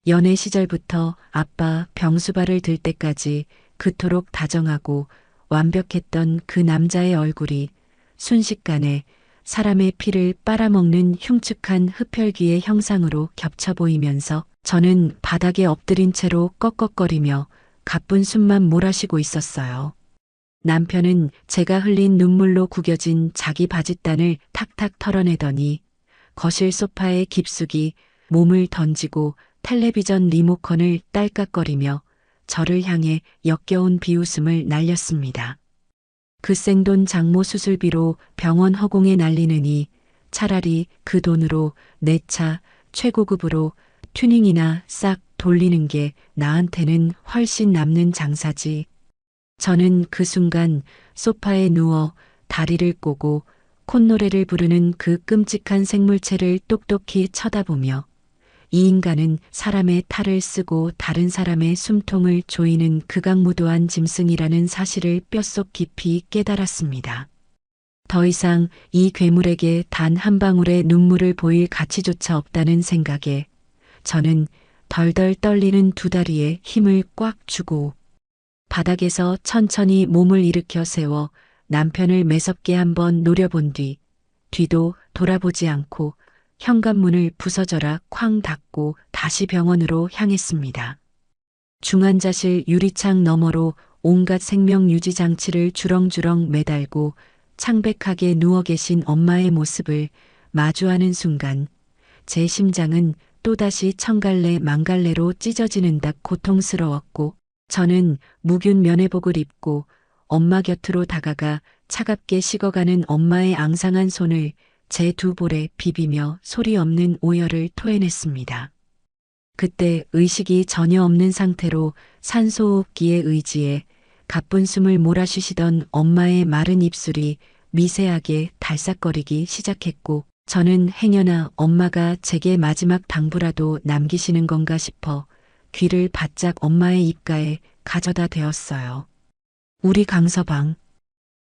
연애 시절부터 아빠 병수발을 들 때까지 그토록 다정하고 완벽했던 그 남자의 얼굴이 순식간에 사람의 피를 빨아먹는 흉측한 흡혈귀의 형상으로 겹쳐 보이면서 저는 바닥에 엎드린 채로 꺽꺽거리며 가쁜 숨만 몰아쉬고 있었어요. 남편은 제가 흘린 눈물로 구겨진 자기 바짓단을 탁탁 털어내더니 거실 소파에 깊숙이 몸을 던지고 텔레비전 리모컨을 딸깍거리며 저를 향해 역겨운 비웃음을 날렸습니다. 그 생돈 장모 수술비로 병원 허공에 날리느니 차라리 그 돈으로 내 차 최고급으로 튜닝이나 싹 돌리는 게 나한테는 훨씬 남는 장사지. 저는 그 순간 소파에 누워 다리를 꼬고 콧노래를 부르는 그 끔찍한 생물체를 똑똑히 쳐다보며 이 인간은 사람의 탈을 쓰고 다른 사람의 숨통을 조이는 극악무도한 짐승이라는 사실을 뼛속 깊이 깨달았습니다. 더 이상 이 괴물에게 단 한 방울의 눈물을 보일 가치조차 없다는 생각에 저는 덜덜 떨리는 두 다리에 힘을 꽉 주고 바닥에서 천천히 몸을 일으켜 세워 남편을 매섭게 한번 노려본 뒤도 돌아보지 않고 현관문을 부서져라 쾅 닫고 다시 병원으로 향했습니다. 중환자실 유리창 너머로 온갖 생명 유지 장치를 주렁주렁 매달고 창백하게 누워 계신 엄마의 모습을 마주하는 순간 제 심장은 또다시 천갈래 만갈래로 찢어지는 듯 고통스러웠고 저는 묵윤 면회복을 입고 엄마 곁으로 다가가 차갑게 식어가는 엄마의 앙상한 손을 제 두 볼에 비비며 소리 없는 오열을 토해냈습니다. 그때 의식이 전혀 없는 상태로 산소호흡기에 의지해 가쁜 숨을 몰아쉬시던 엄마의 마른 입술이 미세하게 달싹거리기 시작했고 저는 행여나 엄마가 제게 마지막 당부라도 남기시는 건가 싶어 귀를 바짝 엄마의 입가에 가져다 대었어요. 우리 강서방,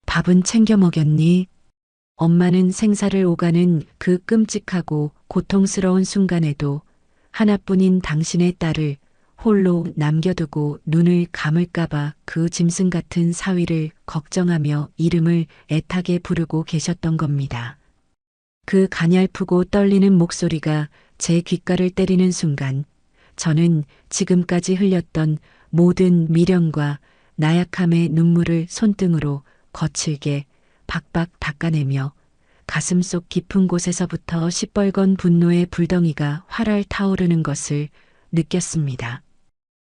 밥은 챙겨 먹였니? 엄마는 생사를 오가는 그 끔찍하고 고통스러운 순간에도 하나뿐인 당신의 딸을 홀로 남겨두고 눈을 감을까봐 그 짐승 같은 사위를 걱정하며 이름을 애타게 부르고 계셨던 겁니다. 그 가냘프고 떨리는 목소리가 제 귓가를 때리는 순간 저는 지금까지 흘렸던 모든 미련과 나약함의 눈물을 손등으로 거칠게 박박 닦아내며 가슴속 깊은 곳에서부터 시뻘건 분노의 불덩이가 활활 타오르는 것을 느꼈습니다.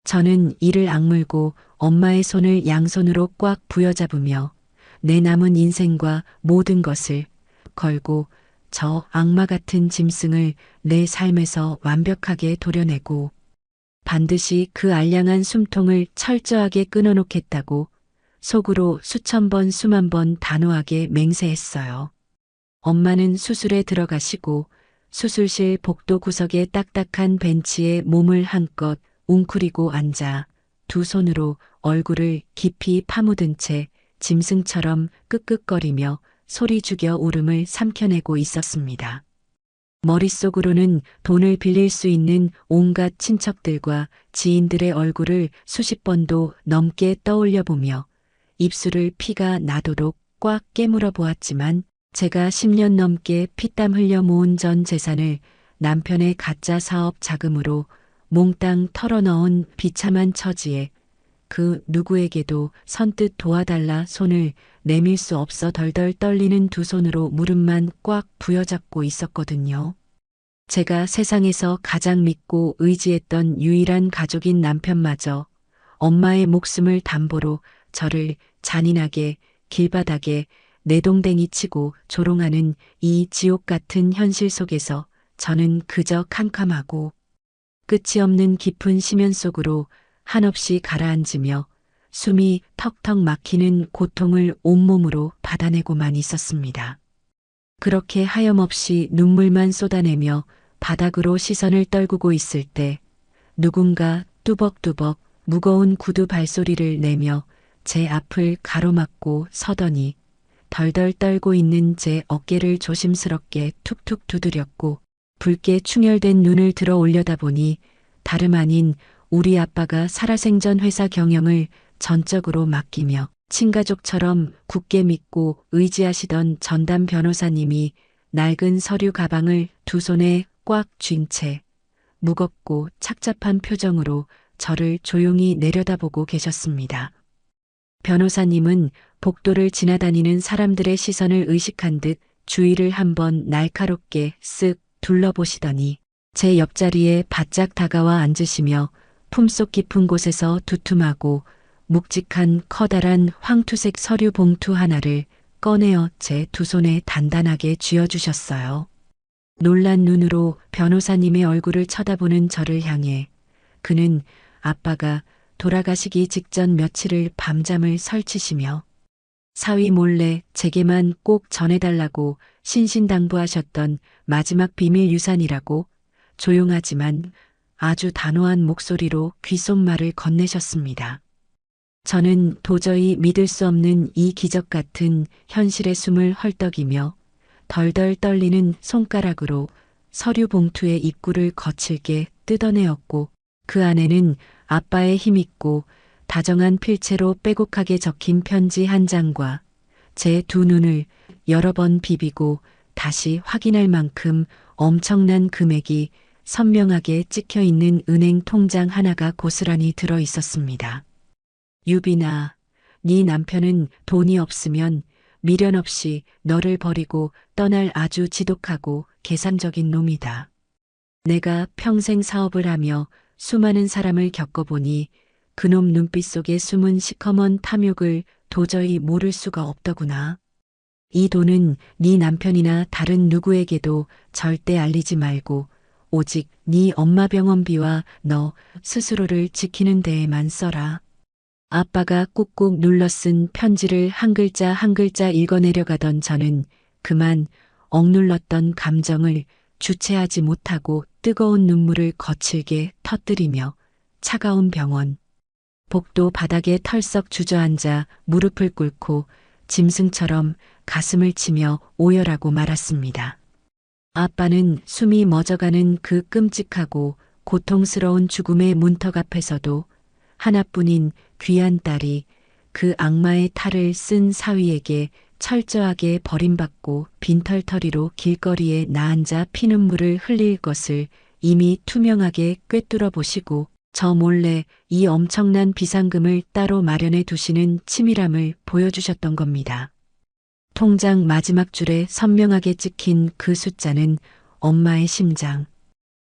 저는 이를 악물고 엄마의 손을 양손으로 꽉 부여잡으며 내 남은 인생과 모든 것을 걸고 저 악마 같은 짐승을 내 삶에서 완벽하게 도려내고 반드시 그 알량한 숨통을 철저하게 끊어놓겠다고 속으로 수천 번 수만 번 단호하게 맹세했어요. 엄마는 수술에 들어가시고 수술실 복도 구석에 딱딱한 벤치에 몸을 한껏 웅크리고 앉아 두 손으로 얼굴을 깊이 파묻은 채 짐승처럼 끄끄거리며 소리 죽여 울음을 삼켜내고 있었습니다. 머릿속으로는 돈을 빌릴 수 있는 온갖 친척들과 지인들의 얼굴을 수십 번도 넘게 떠올려 보며 입술을 피가 나도록 꽉 깨물어 보았지만 제가 10년 넘게 피땀 흘려 모은 전 재산을 남편의 가짜 사업 자금으로 몽땅 털어넣은 비참한 처지에 그 누구에게도 선뜻 도와달라 손을 내밀 수 없어 덜덜 떨리는 두 손으로 무릎만 꽉 부여잡고 있었거든요. 제가 세상에서 가장 믿고 의지했던 유일한 가족인 남편마저 엄마의 목숨을 담보로 저를 잔인하게 길바닥에 내동댕이 치고 조롱하는 이 지옥 같은 현실 속에서 저는 그저 캄캄하고 끝이 없는 깊은 심연 속으로 한없이 가라앉으며 숨이 턱턱 막히는 고통을 온몸으로 받아내고만 있었습니다. 그렇게 하염없이 눈물만 쏟아내며 바닥으로 시선을 떨구고 있을 때 누군가 뚜벅뚜벅 무거운 구두 발소리를 내며 제 앞을 가로막고 서더니 덜덜 떨고 있는 제 어깨를 조심스럽게 툭툭 두드렸고 붉게 충혈된 눈을 들어 올려다보니 다름 아닌 우리 아빠가 살아생전 회사 경영을 전적으로 맡기며 친가족처럼 굳게 믿고 의지하시던 전담 변호사님이 낡은 서류 가방을 두 손에 꽉 쥔 채 무겁고 착잡한 표정으로 저를 조용히 내려다보고 계셨습니다. 변호사님은 복도를 지나다니는 사람들의 시선을 의식한 듯 주위를 한번 날카롭게 쓱 둘러보시더니 제 옆자리에 바짝 다가와 앉으시며 품속 깊은 곳에서 두툼하고 묵직한 커다란 황투색 서류 봉투 하나를 꺼내어 제 두 손에 단단하게 쥐어주셨어요. 놀란 눈으로 변호사님의 얼굴을 쳐다보는 저를 향해 그는 아빠가 돌아가시기 직전 며칠을 밤잠을 설치시며 사위 몰래 제게만 꼭 전해달라고 신신당부하셨던 마지막 비밀 유산이라고 조용하지만 아주 단호한 목소리로 귓속말을 건네셨습니다. 저는 도저히 믿을 수 없는 이 기적 같은 현실의 숨을 헐떡이며 덜덜 떨리는 손가락으로 서류 봉투의 입구를 거칠게 뜯어내었고 그 안에는 아빠의 힘있고 다정한 필체로 빼곡하게 적힌 편지 한 장과 제 두 눈을 여러 번 비비고 다시 확인할 만큼 엄청난 금액이 선명하게 찍혀 있는 은행 통장 하나가 고스란히 들어 있었습니다. 유빈아, 네 남편은 돈이 없으면 미련 없이 너를 버리고 떠날 아주 지독하고 계산적인 놈이다. 내가 평생 사업을 하며 수많은 사람을 겪어보니 그놈 눈빛 속에 숨은 시커먼 탐욕을 도저히 모를 수가 없더구나. 이 돈은 네 남편이나 다른 누구에게도 절대 알리지 말고 오직 네 엄마 병원비와 너 스스로를 지키는 데에만 써라. 아빠가 꾹꾹 눌러 쓴 편지를 한 글자 한 글자 읽어내려가던 저는 그만 억눌렀던 감정을 주체하지 못하고 뜨거운 눈물을 거칠게 터뜨리며 차가운 병원, 복도 바닥에 털썩 주저앉아 무릎을 꿇고 짐승처럼 가슴을 치며 오열하고 말았습니다. 아빠는 숨이 멎어가는 그 끔찍하고 고통스러운 죽음의 문턱 앞에서도 하나뿐인 귀한 딸이 그 악마의 탈을 쓴 사위에게 철저하게 버림받고 빈털터리로 길거리에 나앉아 피눈물을 흘릴 것을 이미 투명하게 꿰뚫어 보시고 저 몰래 이 엄청난 비상금을 따로 마련해 두시는 치밀함을 보여주셨던 겁니다. 통장 마지막 줄에 선명하게 찍힌 그 숫자는 엄마의 심장.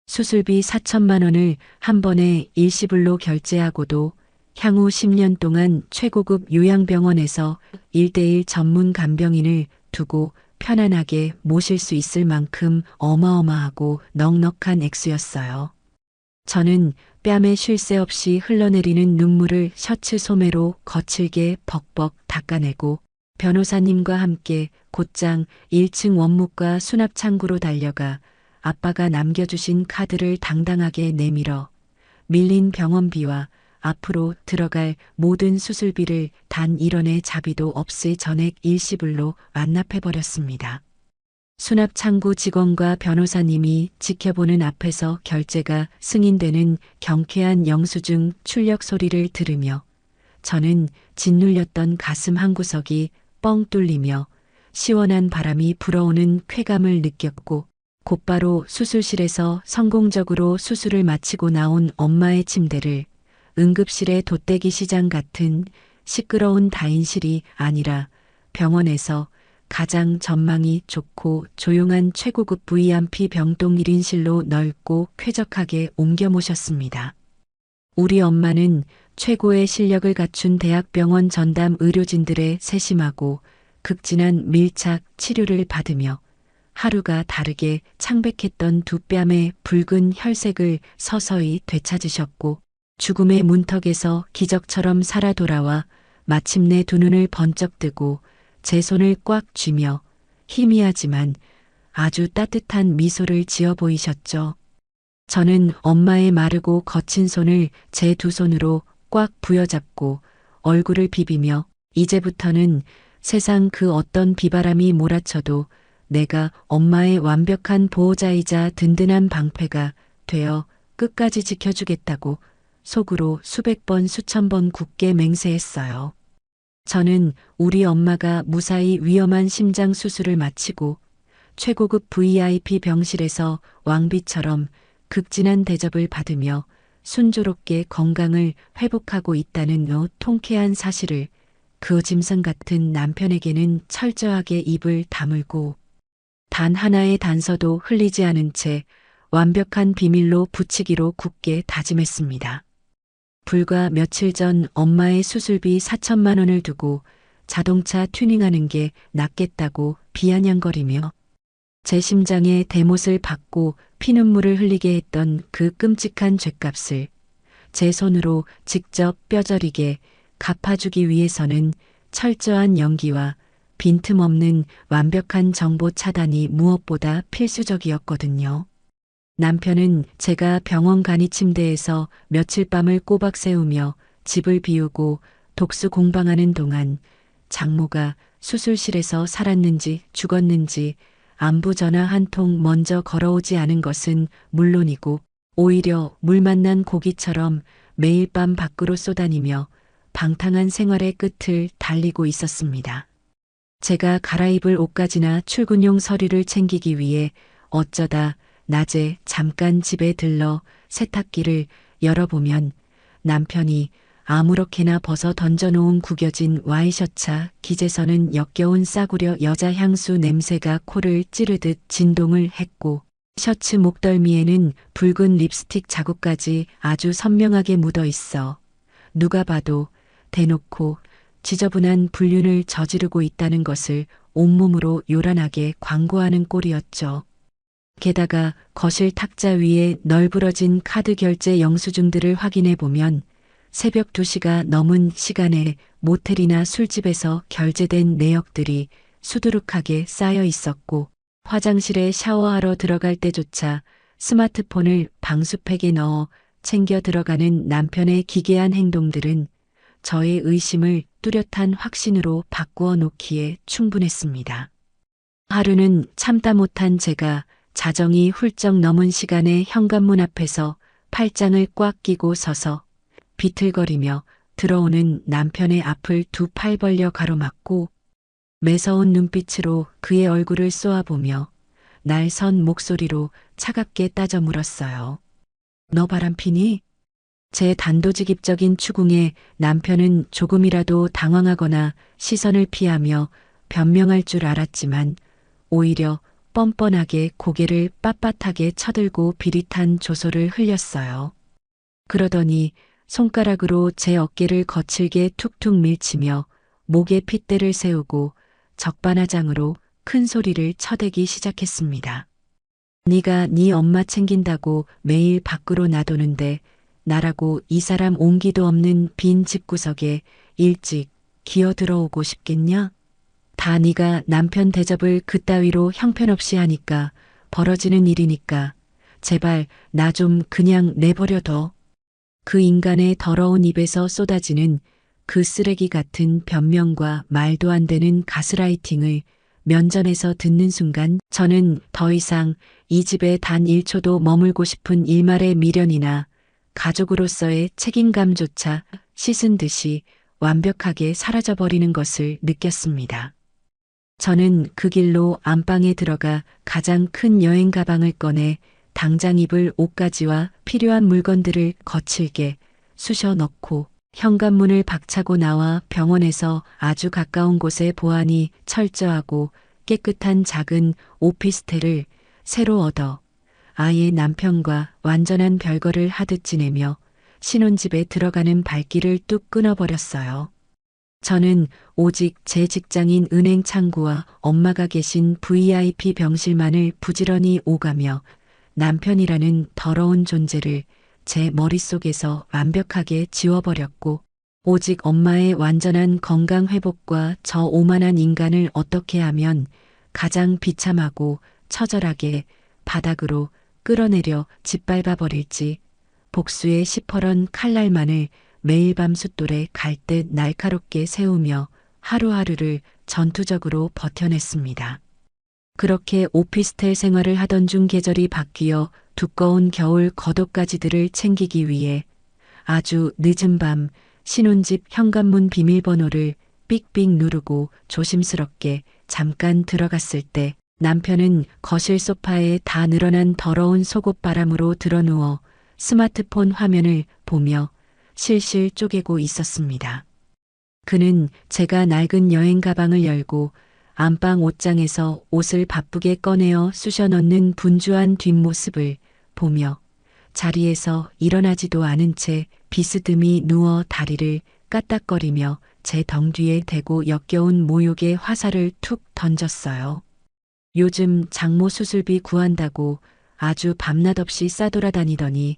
수술비 4천만 원을 한 번에 일시불로 결제하고도 향후 10년 동안 최고급 요양병원에서 1:1 전문 간병인을 두고 편안하게 모실 수 있을 만큼 어마어마하고 넉넉한 액수였어요. 저는 뺨에 쉴 새 없이 흘러내리는 눈물을 셔츠 소매로 거칠게 벅벅 닦아내고 변호사님과 함께 곧장 1층 원무과 수납창구로 달려가 아빠가 남겨주신 카드를 당당하게 내밀어 밀린 병원비와 앞으로 들어갈 모든 수술비를 단 1원의 자비도 없이 전액 일시불로 완납해버렸습니다. 수납창구 직원과 변호사님이 지켜보는 앞에서 결제가 승인되는 경쾌한 영수증 출력 소리를 들으며 저는 짓눌렸던 가슴 한구석이 뻥 뚫리며 시원한 바람이 불어오는 쾌감을 느꼈고 곧바로 수술실에서 성공적으로 수술을 마치고 나온 엄마의 침대를 응급실의 돗대기 시장 같은 시끄러운 다인실이 아니라 병원에서 가장 전망이 좋고 조용한 최고급 VIP 병동 1인실로 넓고 쾌적하게 옮겨 모셨습니다. 우리 엄마는 최고의 실력을 갖춘 대학병원 전담 의료진들의 세심하고 극진한 밀착 치료를 받으며 하루가 다르게 창백했던 두 뺨의 붉은 혈색을 서서히 되찾으셨고 죽음의 문턱에서 기적처럼 살아 돌아와 마침내 두 눈을 번쩍 뜨고 제 손을 꽉 쥐며 희미하지만 아주 따뜻한 미소를 지어 보이셨죠. 저는 엄마의 마르고 거친 손을 제 두 손으로 꽉 부여잡고 얼굴을 비비며 이제부터는 세상 그 어떤 비바람이 몰아쳐도 내가 엄마의 완벽한 보호자이자 든든한 방패가 되어 끝까지 지켜주겠다고 속으로 수백 번 수천 번 굳게 맹세했어요. 저는 우리 엄마가 무사히 위험한 심장 수술을 마치고 최고급 VIP 병실에서 왕비처럼 극진한 대접을 받으며 순조롭게 건강을 회복하고 있다는 통쾌한 사실을 그 짐승 같은 남편에게는 철저하게 입을 다물고 단 하나의 단서도 흘리지 않은 채 완벽한 비밀로 붙이기로 굳게 다짐했습니다. 불과 며칠 전 엄마의 수술비 4천만 원을 두고 자동차 튜닝하는 게 낫겠다고 비아냥거리며 제 심장에 대못을 받고 피눈물을 흘리게 했던 그 끔찍한 죗값을 제 손으로 직접 뼈저리게 갚아주기 위해서는 철저한 연기와 빈틈없는 완벽한 정보 차단이 무엇보다 필수적이었거든요. 남편은 제가 병원 간이 침대에서 며칠 밤을 꼬박 새우며 집을 비우고 독수 공방하는 동안 장모가 수술실에서 살았는지 죽었는지 안부 전화 한 통 먼저 걸어오지 않은 것은 물론이고 오히려 물 만난 고기처럼 매일 밤 밖으로 쏘다니며 방탕한 생활의 끝을 달리고 있었습니다. 제가 갈아입을 옷가지나 출근용 서류를 챙기기 위해 어쩌다 낮에 잠깐 집에 들러 세탁기를 열어보면 남편이 아무렇게나 벗어 던져놓은 구겨진 와이셔츠 기재서는 역겨운 싸구려 여자 향수 냄새가 코를 찌르듯 진동을 했고 셔츠 목덜미에는 붉은 립스틱 자국까지 아주 선명하게 묻어 있어 누가 봐도 대놓고 지저분한 불륜을 저지르고 있다는 것을 온몸으로 요란하게 광고하는 꼴이었죠. 게다가 거실 탁자 위에 널브러진 카드 결제 영수증들을 확인해 보면 새벽 2시가 넘은 시간에 모텔이나 술집에서 결제된 내역들이 수두룩하게 쌓여 있었고 화장실에 샤워하러 들어갈 때조차 스마트폰을 방수팩에 넣어 챙겨 들어가는 남편의 기괴한 행동들은 저의 의심을 뚜렷한 확신으로 바꾸어 놓기에 충분했습니다. 하루는 참다 못한 제가 자정이 훌쩍 넘은 시간에 현관문 앞에서 팔짱을 꽉 끼고 서서 비틀거리며 들어오는 남편의 앞을 두 팔 벌려 가로막고 매서운 눈빛으로 그의 얼굴을 쏘아보며 날선 목소리로 차갑게 따져 물었어요. 너 바람피니? 제 단도직입적인 추궁에 남편은 조금이라도 당황하거나 시선을 피하며 변명할 줄 알았지만 오히려 뻔뻔하게 고개를 빳빳하게 쳐들고 비릿한 조소를 흘렸어요. 그러더니 손가락으로 제 어깨를 거칠게 툭툭 밀치며 목에 핏대를 세우고 적반하장으로 큰 소리를 쳐대기 시작했습니다. 네가 네 엄마 챙긴다고 매일 밖으로 나도는데 나라고 이 사람 온기도 없는 빈 집구석에 일찍 기어 들어오고 싶겠냐? 다 네가 남편 대접을 그따위로 형편없이 하니까 벌어지는 일이니까 제발 나 좀 그냥 내버려둬. 그 인간의 더러운 입에서 쏟아지는 그 쓰레기 같은 변명과 말도 안 되는 가스라이팅을 면전에서 듣는 순간 저는 더 이상 이 집에 단 1초도 머물고 싶은 일말의 미련이나 가족으로서의 책임감조차 씻은 듯이 완벽하게 사라져버리는 것을 느꼈습니다. 저는 그 길로 안방에 들어가 가장 큰 여행 가방을 꺼내 당장 입을 옷가지와 필요한 물건들을 거칠게 쑤셔 넣고 현관문을 박차고 나와 병원에서 아주 가까운 곳에 보안이 철저하고 깨끗한 작은 오피스텔을 새로 얻어 아예 남편과 완전한 별거를 하듯 지내며 신혼집에 들어가는 발길을 뚝 끊어버렸어요. 저는 오직 제 직장인 은행 창구와 엄마가 계신 VIP 병실만을 부지런히 오가며 남편이라는 더러운 존재를 제 머릿속에서 완벽하게 지워버렸고 오직 엄마의 완전한 건강 회복과 저 오만한 인간을 어떻게 하면 가장 비참하고 처절하게 바닥으로 끌어내려 짓밟아 버릴지 복수의 시퍼런 칼날만을 매일 밤 숫돌에 갈듯 날카롭게 세우며 하루하루를 전투적으로 버텨냈습니다. 그렇게 오피스텔 생활을 하던 중 계절이 바뀌어 두꺼운 겨울 겉옷가지들을 챙기기 위해 아주 늦은 밤 신혼집 현관문 비밀번호를 삑삑 누르고 조심스럽게 잠깐 들어갔을 때 남편은 거실 소파에 다 늘어난 더러운 속옷바람으로 드러누워 스마트폰 화면을 보며 실실 쪼개고 있었습니다. 그는 제가 낡은 여행 가방을 열고 안방 옷장에서 옷을 바쁘게 꺼내어 쑤셔 넣는 분주한 뒷모습을 보며 자리에서 일어나지도 않은 채 비스듬히 누워 다리를 까딱거리며 제 덩 뒤에 대고 역겨운 모욕의 화살을 툭 던졌어요. 요즘 장모 수술비 구한다고 아주 밤낮 없이 싸돌아다니더니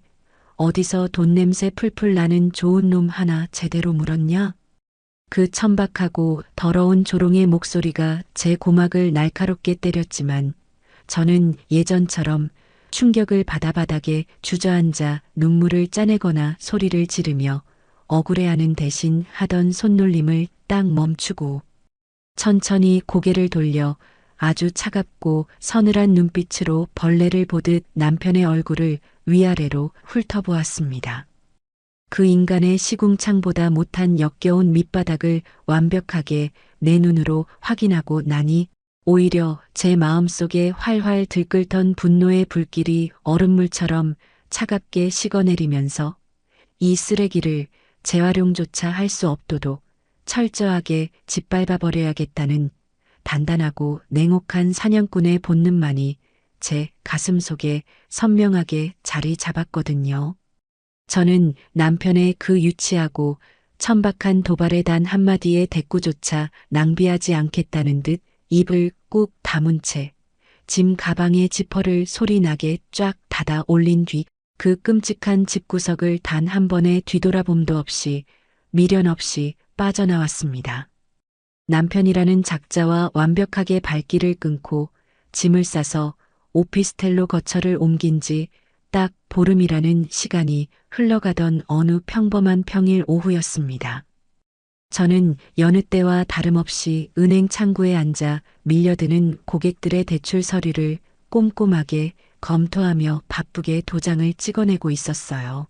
어디서 돈 냄새 풀풀 나는 좋은 놈 하나 제대로 물었냐? 그 천박하고 더러운 조롱의 목소리가 제 고막을 날카롭게 때렸지만 저는 예전처럼 충격을 받아 바닥에 주저앉아 눈물을 짜내거나 소리를 지르며 억울해하는 대신 하던 손놀림을 딱 멈추고 천천히 고개를 돌려 아주 차갑고 서늘한 눈빛으로 벌레를 보듯 남편의 얼굴을 위아래로 훑어보았습니다. 그 인간의 시궁창보다 못한 역겨운 밑바닥을 완벽하게 내 눈으로 확인하고 나니 오히려 제 마음속에 활활 들끓던 분노의 불길이 얼음물처럼 차갑게 식어내리면서 이 쓰레기를 재활용조차 할 수 없도록 철저하게 짓밟아 버려야겠다는 단단하고 냉혹한 사냥꾼의 본능만이 제 가슴 속에 선명하게 자리 잡았거든요. 저는 남편의 그 유치하고 천박한 도발에 단 한마디의 대꾸조차 낭비하지 않겠다는 듯 입을 꾹 다문 채 짐 가방의 지퍼를 소리나게 쫙 닫아 올린 뒤 그 끔찍한 집구석을 단 한 번의 뒤돌아봄도 없이 미련 없이 빠져나왔습니다. 남편이라는 작자와 완벽하게 발길을 끊고 짐을 싸서 오피스텔로 거처를 옮긴 지 딱 보름이라는 시간이 흘러가던 어느 평범한 평일 오후였습니다. 저는 여느 때와 다름없이 은행 창구에 앉아 밀려드는 고객들의 대출 서류를 꼼꼼하게 검토하며 바쁘게 도장을 찍어내고 있었어요.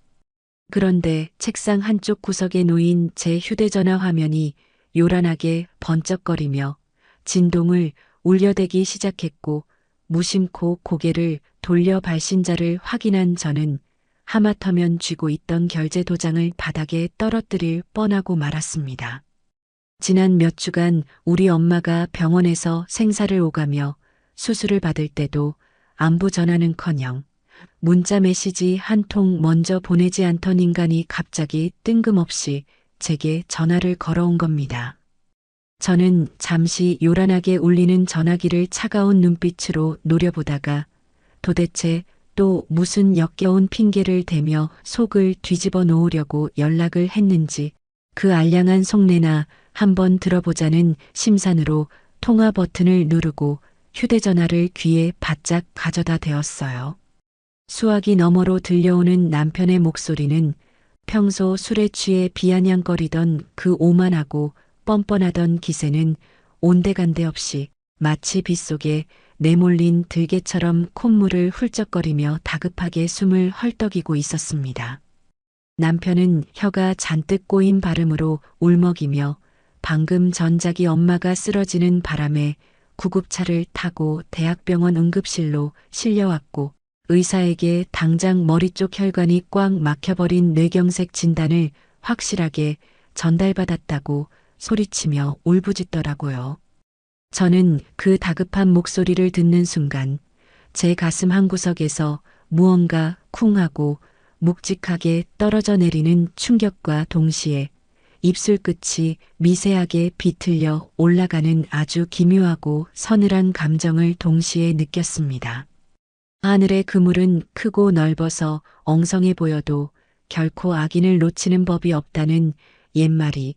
그런데 책상 한쪽 구석에 놓인 제 휴대전화 화면이 요란하게 번쩍거리며 진동을 울려대기 시작했고 무심코 고개를 돌려 발신자를 확인한 저는 하마터면 쥐고 있던 결제 도장을 바닥에 떨어뜨릴 뻔하고 말았습니다. 지난 몇 주간 우리 엄마가 병원에서 생사를 오가며 수술을 받을 때도 안부 전화는커녕 문자 메시지 한 통 먼저 보내지 않던 인간이 갑자기 뜬금없이 제게 전화를 걸어온 겁니다. 저는 잠시 요란하게 울리는 전화기를 차가운 눈빛으로 노려보다가 도대체 또 무슨 역겨운 핑계를 대며 속을 뒤집어 놓으려고 연락을 했는지 그 알량한 속내나 한번 들어보자는 심산으로 통화 버튼을 누르고 휴대전화를 귀에 바짝 가져다 대었어요. 수화기 너머로 들려오는 남편의 목소리는 평소 술에 취해 비아냥거리던 그 오만하고 뻔뻔하던 기세는 온데간데 없이 마치 빗속에 내몰린 들개처럼 콧물을 훌쩍거리며 다급하게 숨을 헐떡이고 있었습니다. 남편은 혀가 잔뜩 꼬인 발음으로 울먹이며 방금 전 자기 엄마가 쓰러지는 바람에 구급차를 타고 대학병원 응급실로 실려왔고 의사에게 당장 머리 쪽 혈관이 꽉 막혀버린 뇌경색 진단을 확실하게 전달받았다고 소리치며 울부짖더라고요. 저는 그 다급한 목소리를 듣는 순간 제 가슴 한구석에서 무언가 쿵하고 묵직하게 떨어져 내리는 충격과 동시에 입술 끝이 미세하게 비틀려 올라가는 아주 기묘하고 서늘한 감정을 동시에 느꼈습니다. 하늘의 그물은 크고 넓어서 엉성해 보여도 결코 악인을 놓치는 법이 없다는 옛말이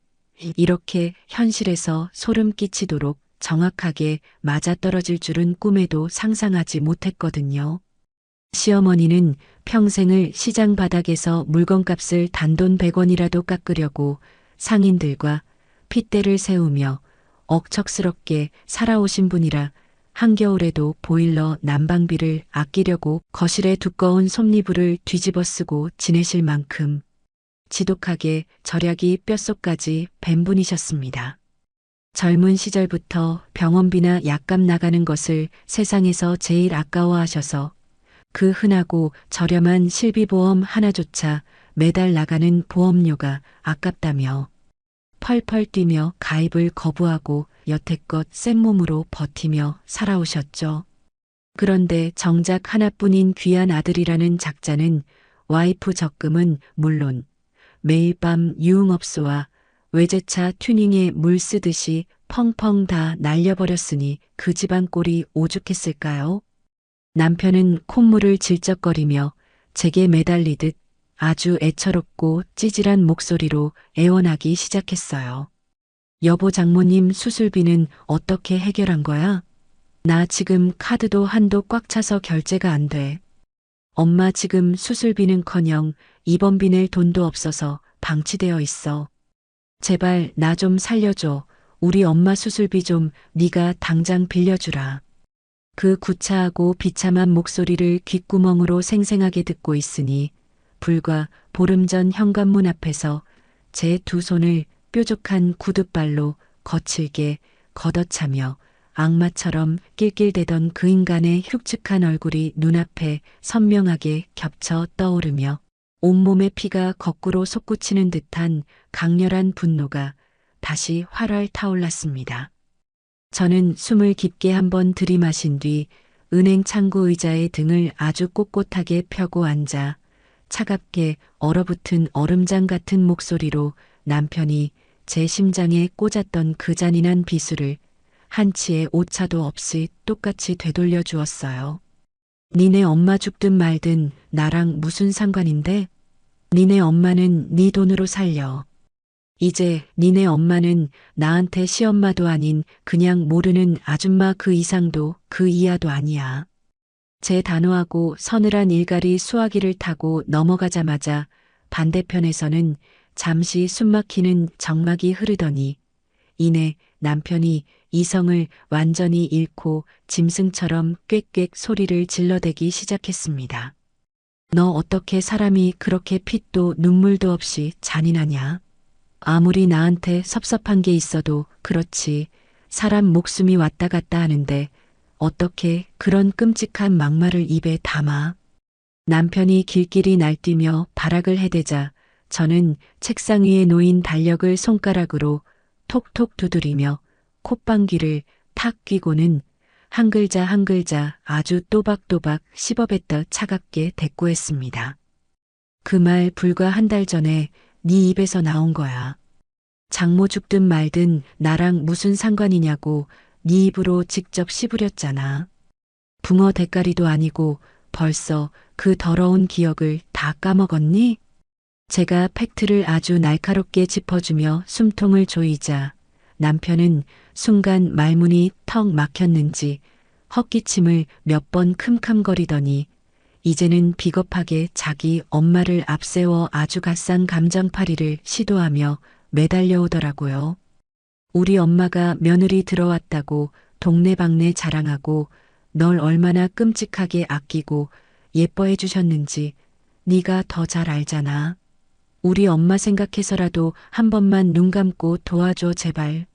이렇게 현실에서 소름 끼치도록 정확하게 맞아떨어질 줄은 꿈에도 상상하지 못했거든요. 시어머니는 평생을 시장 바닥에서 물건값을 단돈 100원이라도 깎으려고 상인들과 핏대를 세우며 억척스럽게 살아오신 분이라 한겨울에도 보일러 난방비를 아끼려고 거실에 두꺼운 솜니부를 뒤집어 쓰고 지내실 만큼 지독하게 절약이 뼛속까지 밴 분이셨습니다. 젊은 시절부터 병원비나 약값 나가는 것을 세상에서 제일 아까워하셔서 그 흔하고 저렴한 실비보험 하나조차 매달 나가는 보험료가 아깝다며 펄펄 뛰며 가입을 거부하고 여태껏 센몸으로 버티며 살아오셨죠. 그런데 정작 하나뿐인 귀한 아들이라는 작자는 와이프 적금은 물론 매일 밤 유흥업소와 외제차 튜닝에 물 쓰듯이 펑펑 다 날려버렸으니 그 집안 꼴이 오죽했을까요? 남편은 콧물을 질적거리며 제게 매달리듯 아주 애처롭고 찌질한 목소리로 애원하기 시작했어요. 여보 장모님 수술비는 어떻게 해결한 거야? 나 지금 카드도 한도 꽉 차서 결제가 안 돼. 엄마 지금 수술비는커녕 입원비 낼 돈도 없어서 방치되어 있어. 제발 나 좀 살려줘. 우리 엄마 수술비 좀 네가 당장 빌려주라. 그 구차하고 비참한 목소리를 귓구멍으로 생생하게 듣고 있으니 불과 보름 전 현관문 앞에서 제 두 손을 뾰족한 구둣발로 거칠게 걷어차며 악마처럼 낄낄대던 그 인간의 흉측한 얼굴이 눈앞에 선명하게 겹쳐 떠오르며 온몸의 피가 거꾸로 솟구치는 듯한 강렬한 분노가 다시 활활 타올랐습니다. 저는 숨을 깊게 한번 들이마신 뒤 은행 창구 의자에 등을 아주 꼿꼿하게 펴고 앉아 차갑게 얼어붙은 얼음장 같은 목소리로 남편이 제 심장에 꽂았던 그 잔인한 비수를 한치의 오차도 없이 똑같이 되돌려 주었어요. 니네 엄마 죽든 말든 나랑 무슨 상관인데? 니네 엄마는 네 돈으로 살려. 이제 니네 엄마는 나한테 시엄마도 아닌 그냥 모르는 아줌마 그 이상도 그 이하도 아니야. 제 단호하고 서늘한 일갈이 수화기를 타고 넘어가자마자 반대편에서는 잠시 숨막히는 정막이 흐르더니 이내 남편이 이성을 완전히 잃고 짐승처럼 꽥꽥 소리를 질러대기 시작했습니다. 너 어떻게 사람이 그렇게 핏도 눈물도 없이 잔인하냐? 아무리 나한테 섭섭한 게 있어도 그렇지 사람 목숨이 왔다 갔다 하는데 어떻게 그런 끔찍한 막말을 입에 담아? 남편이 길길이 날뛰며 발악을 해대자 저는 책상 위에 놓인 달력을 손가락으로 톡톡 두드리며 콧방귀를 탁 뀌고는 한 글자 한 글자 아주 또박또박 씹어뱉다 차갑게 대꾸했습니다. 그 말 불과 한 달 전에 네 입에서 나온 거야. 장모 죽든 말든 나랑 무슨 상관이냐고 네 입으로 직접 씹으렸잖아. 붕어 대가리도 아니고 벌써 그 더러운 기억을 다 까먹었니? 제가 팩트를 아주 날카롭게 짚어주며 숨통을 조이자 남편은 순간 말문이 턱 막혔는지 헛기침을 몇 번 쿰쿰거리더니 이제는 비겁하게 자기 엄마를 앞세워 아주 갓산 감정팔이를 시도하며 매달려오더라고요. 우리 엄마가 며느리 들어왔다고 동네방네 자랑하고 널 얼마나 끔찍하게 아끼고 예뻐해 주셨는지 네가 더 잘 알잖아. 우리 엄마 생각해서라도 한 번만 눈 감고 도와줘 제발.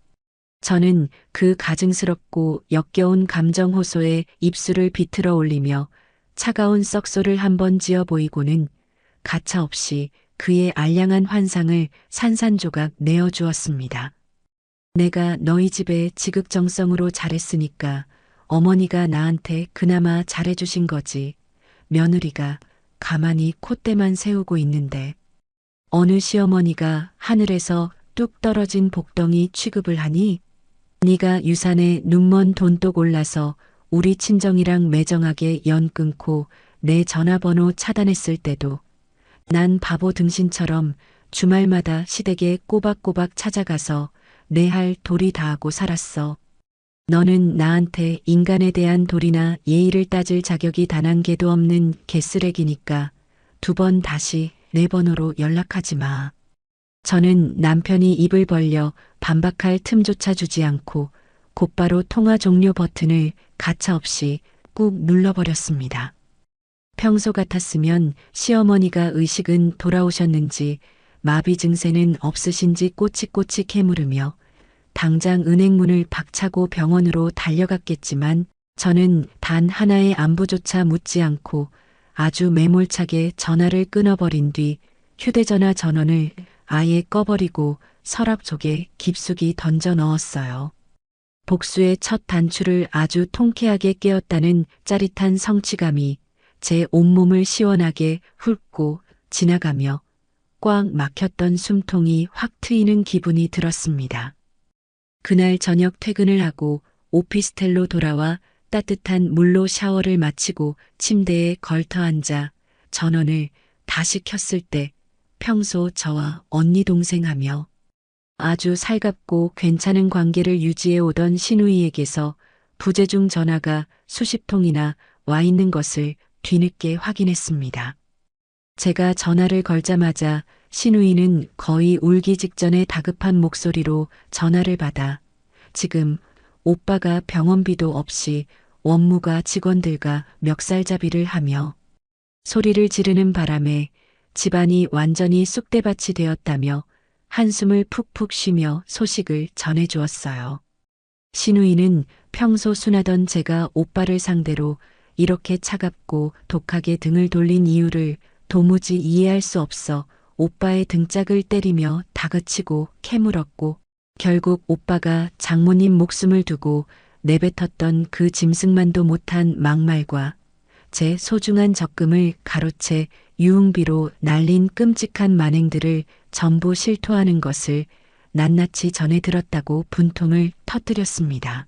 저는 그 가증스럽고 역겨운 감정 호소에 입술을 비틀어 올리며 차가운 썩소를 한번 지어 보이고는 가차없이 그의 알량한 환상을 산산조각 내어주었습니다. 내가 너희 집에 지극정성으로 잘했으니까 어머니가 나한테 그나마 잘해주신 거지. 며느리가 가만히 콧대만 세우고 있는데 어느 시어머니가 하늘에서 뚝 떨어진 복덩이 취급을 하니? 네가 유산에 눈먼 돈독 올라서 우리 친정이랑 매정하게 연 끊고 내 전화번호 차단했을 때도 난 바보 등신처럼 주말마다 시댁에 꼬박꼬박 찾아가서 내 할 도리 다하고 살았어. 너는 나한테 인간에 대한 도리나 예의를 따질 자격이 단 한 개도 없는 개쓰레기니까 두 번 다시 내 번호로 연락하지 마. 저는 남편이 입을 벌려 반박할 틈조차 주지 않고 곧바로 통화 종료 버튼을 가차없이 꾹 눌러버렸습니다. 평소 같았으면 시어머니가 의식은 돌아오셨는지 마비 증세는 없으신지 꼬치꼬치 캐물으며 당장 은행문을 박차고 병원으로 달려갔겠지만 저는 단 하나의 안부조차 묻지 않고 아주 매몰차게 전화를 끊어버린 뒤 휴대전화 전원을 아예 꺼버리고 서랍 속에 깊숙이 던져 넣었어요. 복수의 첫 단추를 아주 통쾌하게 깨었다는 짜릿한 성취감이 제 온몸을 시원하게 훑고 지나가며 꽉 막혔던 숨통이 확 트이는 기분이 들었습니다. 그날 저녁 퇴근을 하고 오피스텔로 돌아와 따뜻한 물로 샤워를 마치고 침대에 걸터앉아 전원을 다시 켰을 때 평소 저와 언니 동생하며 아주 살갑고 괜찮은 관계를 유지해 오던 신우이에게서 부재중 전화가 수십 통이나 와 있는 것을 뒤늦게 확인했습니다. 제가 전화를 걸자마자 신우이는 거의 울기 직전에 다급한 목소리로 전화를 받아 지금 오빠가 병원비도 없이 원무가 직원들과 멱살잡이를 하며 소리를 지르는 바람에 집안이 완전히 쑥대밭이 되었다며 한숨을 푹푹 쉬며 소식을 전해주었어요. 신우이는 평소 순하던 제가 오빠를 상대로 이렇게 차갑고 독하게 등을 돌린 이유를 도무지 이해할 수 없어 오빠의 등짝을 때리며 다그치고 캐물었고, 결국 오빠가 장모님 목숨을 두고 내뱉었던 그 짐승만도 못한 막말과 제 소중한 적금을 가로채 유흥비로 날린 끔찍한 만행들을 전부 실토하는 것을 낱낱이 전해 들었다고 분통을 터뜨렸습니다.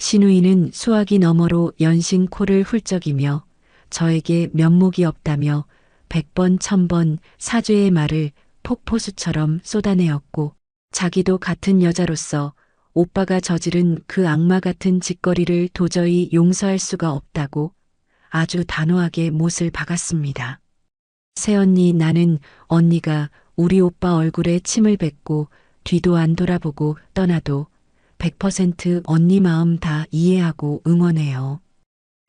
신우이는 수화기 너머로 연신 코를 훌쩍이며 저에게 면목이 없다며 100번 1000번 사죄의 말을 폭포수처럼 쏟아내었고, 자기도 같은 여자로서 오빠가 저지른 그 악마 같은 짓거리를 도저히 용서할 수가 없다고 아주 단호하게 못을 박았습니다. 새언니, 나는 언니가 우리 오빠 얼굴에 침을 뱉고 뒤도 안 돌아보고 떠나도 100% 언니 마음 다 이해하고 응원해요.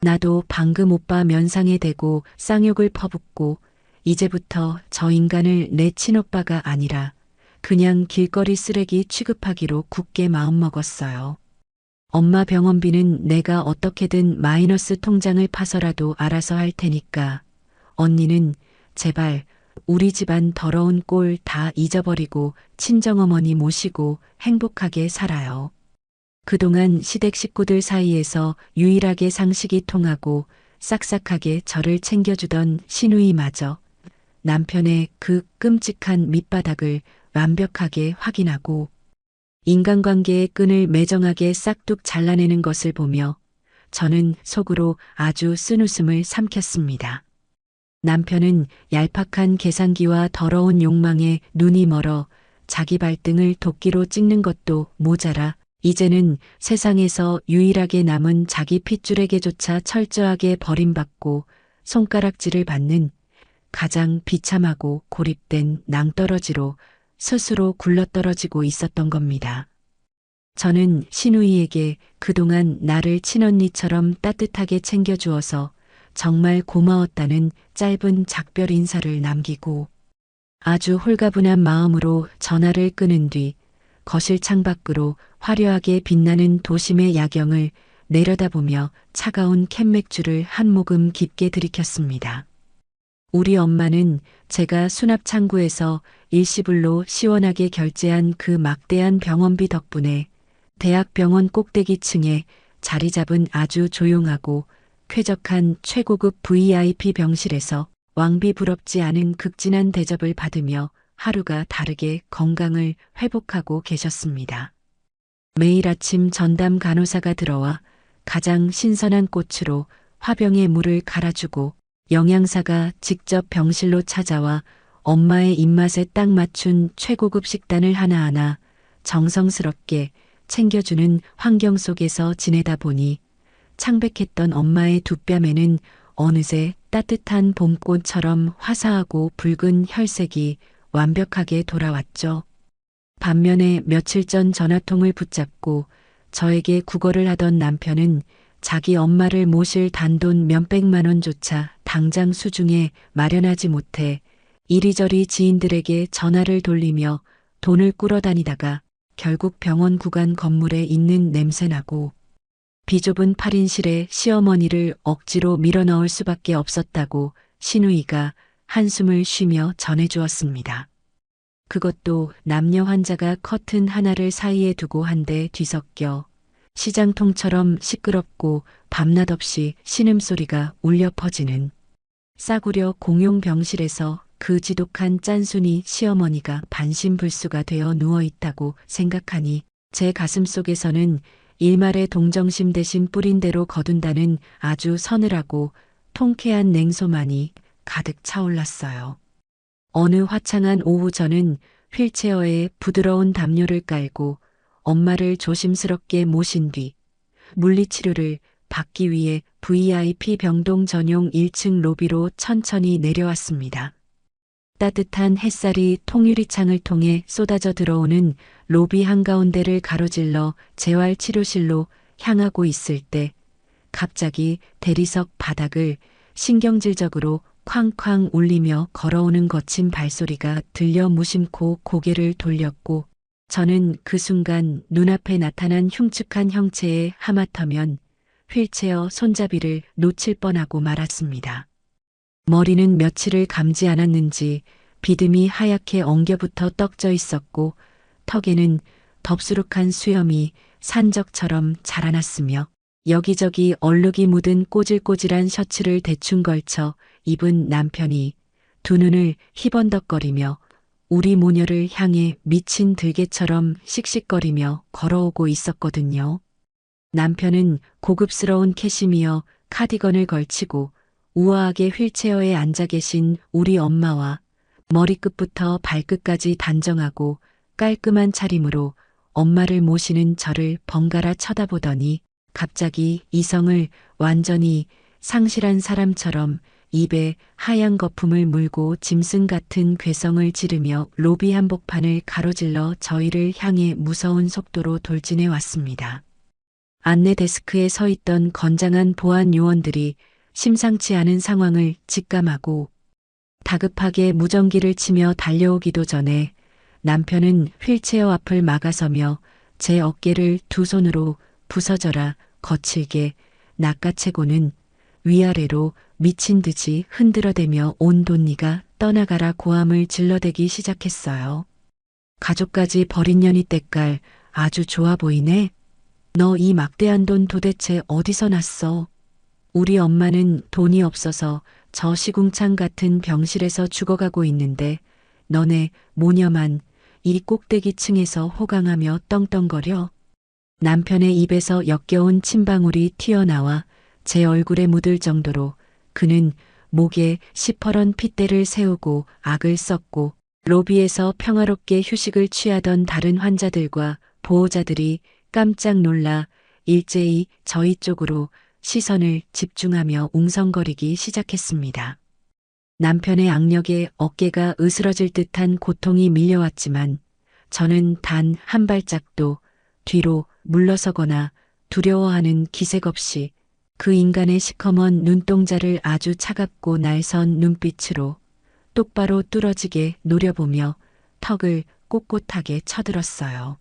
나도 방금 오빠 면상에 대고 쌍욕을 퍼붓고 이제부터 저 인간을 내 친오빠가 아니라 그냥 길거리 쓰레기 취급하기로 굳게 마음먹었어요. 엄마 병원비는 내가 어떻게든 마이너스 통장을 파서라도 알아서 할 테니까 언니는 제발 우리 집안 더러운 꼴 다 잊어버리고 친정어머니 모시고 행복하게 살아요. 그동안 시댁 식구들 사이에서 유일하게 상식이 통하고 싹싹하게 저를 챙겨주던 신우이마저 남편의 그 끔찍한 밑바닥을 완벽하게 확인하고 인간관계의 끈을 매정하게 싹둑 잘라내는 것을 보며 저는 속으로 아주 쓴웃음을 삼켰습니다. 남편은 얄팍한 계산기와 더러운 욕망에 눈이 멀어 자기 발등을 도끼로 찍는 것도 모자라 이제는 세상에서 유일하게 남은 자기 핏줄에게조차 철저하게 버림받고 손가락질을 받는 가장 비참하고 고립된 낭떠러지로 스스로 굴러떨어지고 있었던 겁니다. 저는 신우이에게 그동안 나를 친언니처럼 따뜻하게 챙겨주어서 정말 고마웠다는 짧은 작별 인사를 남기고 아주 홀가분한 마음으로 전화를 끊은 뒤 거실 창밖으로 화려하게 빛나는 도심의 야경을 내려다보며 차가운 캔맥주를 한 모금 깊게 들이켰습니다. 우리 엄마는 제가 수납창구에서 일시불로 시원하게 결제한 그 막대한 병원비 덕분에 대학병원 꼭대기층에 자리 잡은 아주 조용하고 쾌적한 최고급 VIP 병실에서 왕비 부럽지 않은 극진한 대접을 받으며 하루가 다르게 건강을 회복하고 계셨습니다. 매일 아침 전담 간호사가 들어와 가장 신선한 꽃으로 화병에 물을 갈아주고 영양사가 직접 병실로 찾아와 엄마의 입맛에 딱 맞춘 최고급 식단을 하나하나 정성스럽게 챙겨주는 환경 속에서 지내다 보니 창백했던 엄마의 두 뺨에는 어느새 따뜻한 봄꽃처럼 화사하고 붉은 혈색이 완벽하게 돌아왔죠. 반면에 며칠 전 전화통을 붙잡고 저에게 구걸을 하던 남편은 자기 엄마를 모실 단돈 몇백만 원조차 당장 수중에 마련하지 못해 이리저리 지인들에게 전화를 돌리며 돈을 꾸러다니다가 결국 병원 구간 건물에 있는 냄새나고 비좁은 8인실에 시어머니를 억지로 밀어넣을 수밖에 없었다고 신우이가 한숨을 쉬며 전해주었습니다. 그것도 남녀 환자가 커튼 하나를 사이에 두고 한데 뒤섞여 시장통처럼 시끄럽고 밤낮 없이 신음소리가 울려 퍼지는 싸구려 공용 병실에서 그 지독한 짠순이 시어머니가 반신불수가 되어 누워있다고 생각하니 제 가슴속에서는 일말의 동정심 대신 뿌린 대로 거둔다는 아주 서늘하고 통쾌한 냉소만이 가득 차올랐어요. 어느 화창한 오후 저는 휠체어에 부드러운 담요를 깔고 엄마를 조심스럽게 모신 뒤 물리치료를 받기 위해 VIP 병동 전용 1층 로비로 천천히 내려왔습니다. 따뜻한 햇살이 통유리창을 통해 쏟아져 들어오는 로비 한가운데를 가로질러 재활치료실로 향하고 있을 때 갑자기 대리석 바닥을 신경질적으로 쾅쾅 울리며 걸어오는 거친 발소리가 들려 무심코 고개를 돌렸고 저는 그 순간 눈앞에 나타난 흉측한 형체에 하마터면 휠체어 손잡이를 놓칠 뻔하고 말았습니다. 머리는 며칠을 감지 않았는지 비듬이 하얗게 엉겨붙어 떡져 있었고 턱에는 덥수룩한 수염이 산적처럼 자라났으며 여기저기 얼룩이 묻은 꼬질꼬질한 셔츠를 대충 걸쳐 입은 남편이 두 눈을 희번덕거리며 우리 모녀를 향해 미친 들개처럼 씩씩거리며 걸어오고 있었거든요. 남편은 고급스러운 캐시미어 카디건을 걸치고 우아하게 휠체어에 앉아 계신 우리 엄마와 머리끝부터 발끝까지 단정하고 깔끔한 차림으로 엄마를 모시는 저를 번갈아 쳐다보더니 갑자기 이성을 완전히 상실한 사람처럼 입에 하얀 거품을 물고 짐승 같은 괴성을 지르며 로비 한복판을 가로질러 저희를 향해 무서운 속도로 돌진해 왔습니다. 안내 데스크에 서 있던 건장한 보안 요원들이 심상치 않은 상황을 직감하고 다급하게 무전기를 치며 달려오기도 전에 남편은 휠체어 앞을 막아서며 제 어깨를 두 손으로 부서져라 거칠게 낚아채고는 위아래로 미친 듯이 흔들어대며 온 돈니가 떠나가라 고함을 질러대기 시작했어요. 가족까지 버린 년이 때깔 아주 좋아 보이네. 너 이 막대한 돈 도대체 어디서 났어? 우리 엄마는 돈이 없어서 저 시궁창 같은 병실에서 죽어가고 있는데 너네 모녀만 이 꼭대기층에서 호강하며 떵떵거려. 남편의 입에서 역겨운 침방울이 튀어나와 제 얼굴에 묻을 정도로 그는 목에 시퍼런 핏대를 세우고 악을 썼고 로비에서 평화롭게 휴식을 취하던 다른 환자들과 보호자들이 깜짝 놀라 일제히 저희 쪽으로 시선을 집중하며 웅성거리기 시작했습니다. 남편의 악력에 어깨가 으스러질 듯한 고통이 밀려왔지만 저는 단 한 발짝도 뒤로 물러서거나 두려워하는 기색 없이 그 인간의 시커먼 눈동자를 아주 차갑고 날선 눈빛으로 똑바로 뚫어지게 노려보며 턱을 꼿꼿하게 쳐들었어요.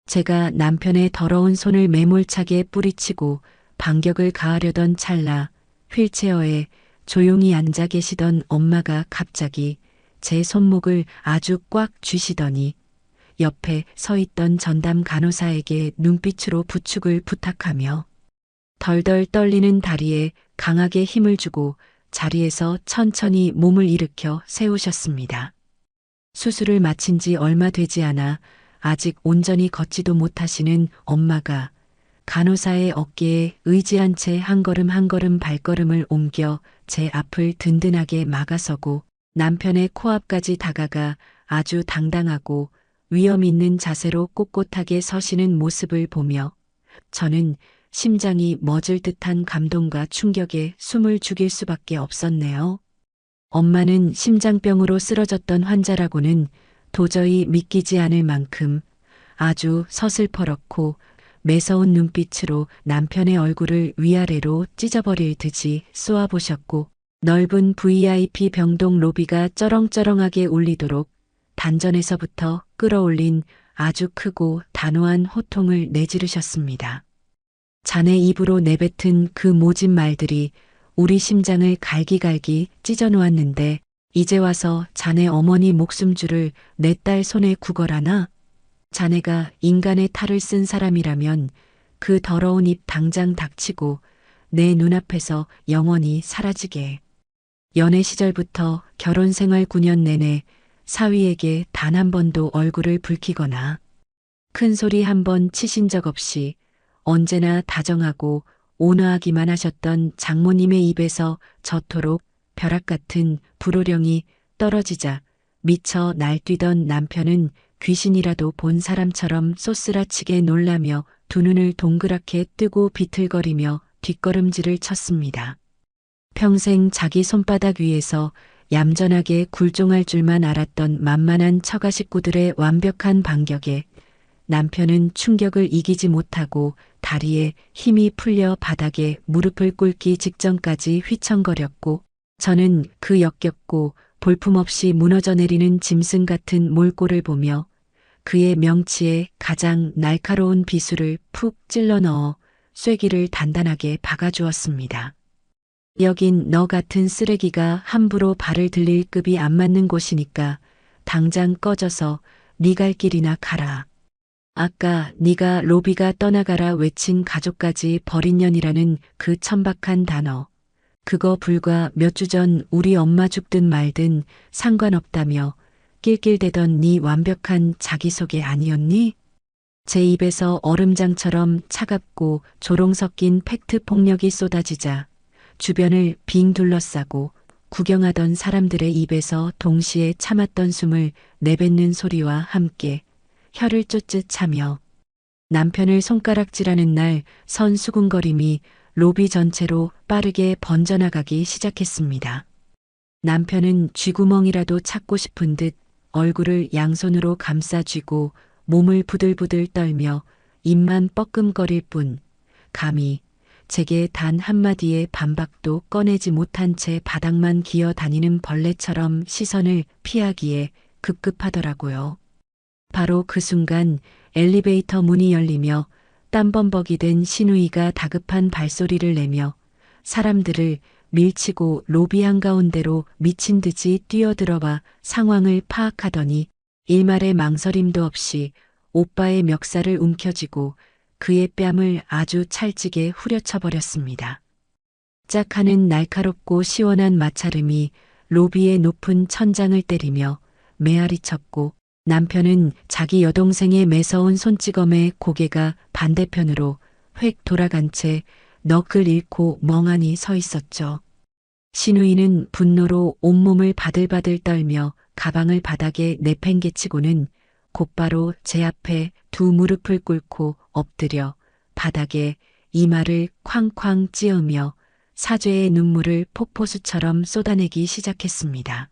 제가 남편의 더러운 손을 매몰차게 뿌리치고 반격을 가하려던 찰나 휠체어에 조용히 앉아 계시던 엄마가 갑자기 제 손목을 아주 꽉 쥐시더니 옆에 서 있던 전담 간호사에게 눈빛으로 부축을 부탁하며 덜덜 떨리는 다리에 강하게 힘을 주고 자리에서 천천히 몸을 일으켜 세우셨습니다. 수술을 마친 지 얼마 되지 않아 아직 온전히 걷지도 못하시는 엄마가 간호사의 어깨에 의지한 채 한 걸음 한 걸음 발걸음을 옮겨 제 앞을 든든하게 막아서고 남편의 코앞까지 다가가 아주 당당하고 위험 있는 자세로 꼿꼿하게 서시는 모습을 보며 저는 심장이 멎을 듯한 감동과 충격에 숨을 죽일 수밖에 없었네요. 엄마는 심장병으로 쓰러졌던 환자라고는 도저히 믿기지 않을 만큼 아주 서슬퍼렇고 매서운 눈빛으로 남편의 얼굴을 위아래로 찢어버릴 듯이 쏘아보셨고 넓은 VIP 병동 로비가 쩌렁쩌렁하게 울리도록 단전에서부터 끌어올린 아주 크고 단호한 호통을 내지르셨습니다. 자네 입으로 내뱉은 그 모진 말들이 우리 심장을 갈기갈기 찢어놓았는데 이제 와서 자네 어머니 목숨줄을 내 딸 손에 구걸하나? 자네가 인간의 탈을 쓴 사람이라면 그 더러운 입 당장 닥치고 내 눈앞에서 영원히 사라지게. 연애 시절부터 결혼 생활 9년 내내 사위에게 단 한 번도 얼굴을 붉히거나 큰 소리 한 번 치신 적 없이 언제나 다정하고 온화하기만 하셨던 장모님의 입에서 저토록 벼락 같은 불호령이 떨어지자 미쳐 날뛰던 남편은 귀신이라도 본 사람처럼 쏘스라치게 놀라며 두 눈을 동그랗게 뜨고 비틀거리며 뒷걸음질을 쳤습니다. 평생 자기 손바닥 위에서 얌전하게 굴종할 줄만 알았던 만만한 처가 식구들의 완벽한 반격에 남편은 충격을 이기지 못하고 다리에 힘이 풀려 바닥에 무릎을 꿇기 직전까지 휘청거렸고 저는 그 역겹고 볼품없이 무너져 내리는 짐승 같은 몰골을 보며 그의 명치에 가장 날카로운 비수를 푹 찔러 넣어 쐐기를 단단하게 박아주었습니다. 여긴 너 같은 쓰레기가 함부로 발을 들릴 급이 안 맞는 곳이니까 당장 꺼져서 네 갈 길이나 가라. 아까 네가 로비가 떠나가라 외친 가족까지 버린 년이라는 그 천박한 단어. 그거 불과 몇 주 전 우리 엄마 죽든 말든 상관없다며 낄낄대던 네 완벽한 자기소개 아니었니? 제 입에서 얼음장처럼 차갑고 조롱 섞인 팩트 폭력이 쏟아지자 주변을 빙 둘러싸고 구경하던 사람들의 입에서 동시에 참았던 숨을 내뱉는 소리와 함께 혀를 쫓듯 차며 남편을 손가락질하는 날 선 수군거림이 로비 전체로 빠르게 번져나가기 시작했습니다. 남편은 쥐구멍이라도 찾고 싶은 듯 얼굴을 양손으로 감싸 쥐고 몸을 부들부들 떨며 입만 뻐끔거릴 뿐 감히 제게 단 한마디의 반박도 꺼내지 못한 채 바닥만 기어 다니는 벌레처럼 시선을 피하기에 급급하더라고요. 바로 그 순간 엘리베이터 문이 열리며 땀범벅이 된 신우이가 다급한 발소리를 내며 사람들을 밀치고 로비 한가운데로 미친 듯이 뛰어들어와 상황을 파악하더니 일말의 망설임도 없이 오빠의 멱살을 움켜쥐고 그의 뺨을 아주 찰지게 후려쳐버렸습니다. 짝 하는 날카롭고 시원한 마찰음이 로비의 높은 천장을 때리며 메아리쳤고 남편은 자기 여동생의 매서운 손찌검에 고개가 반대편으로 획 돌아간 채 넋을 잃고 멍하니 서 있었죠. 신우이는 분노로 온몸을 바들바들 떨며 가방을 바닥에 내팽개치고는 곧바로 제 앞에 두 무릎을 꿇고 엎드려 바닥에 이마를 쾅쾅 찌으며 사죄의 눈물을 폭포수처럼 쏟아내기 시작했습니다.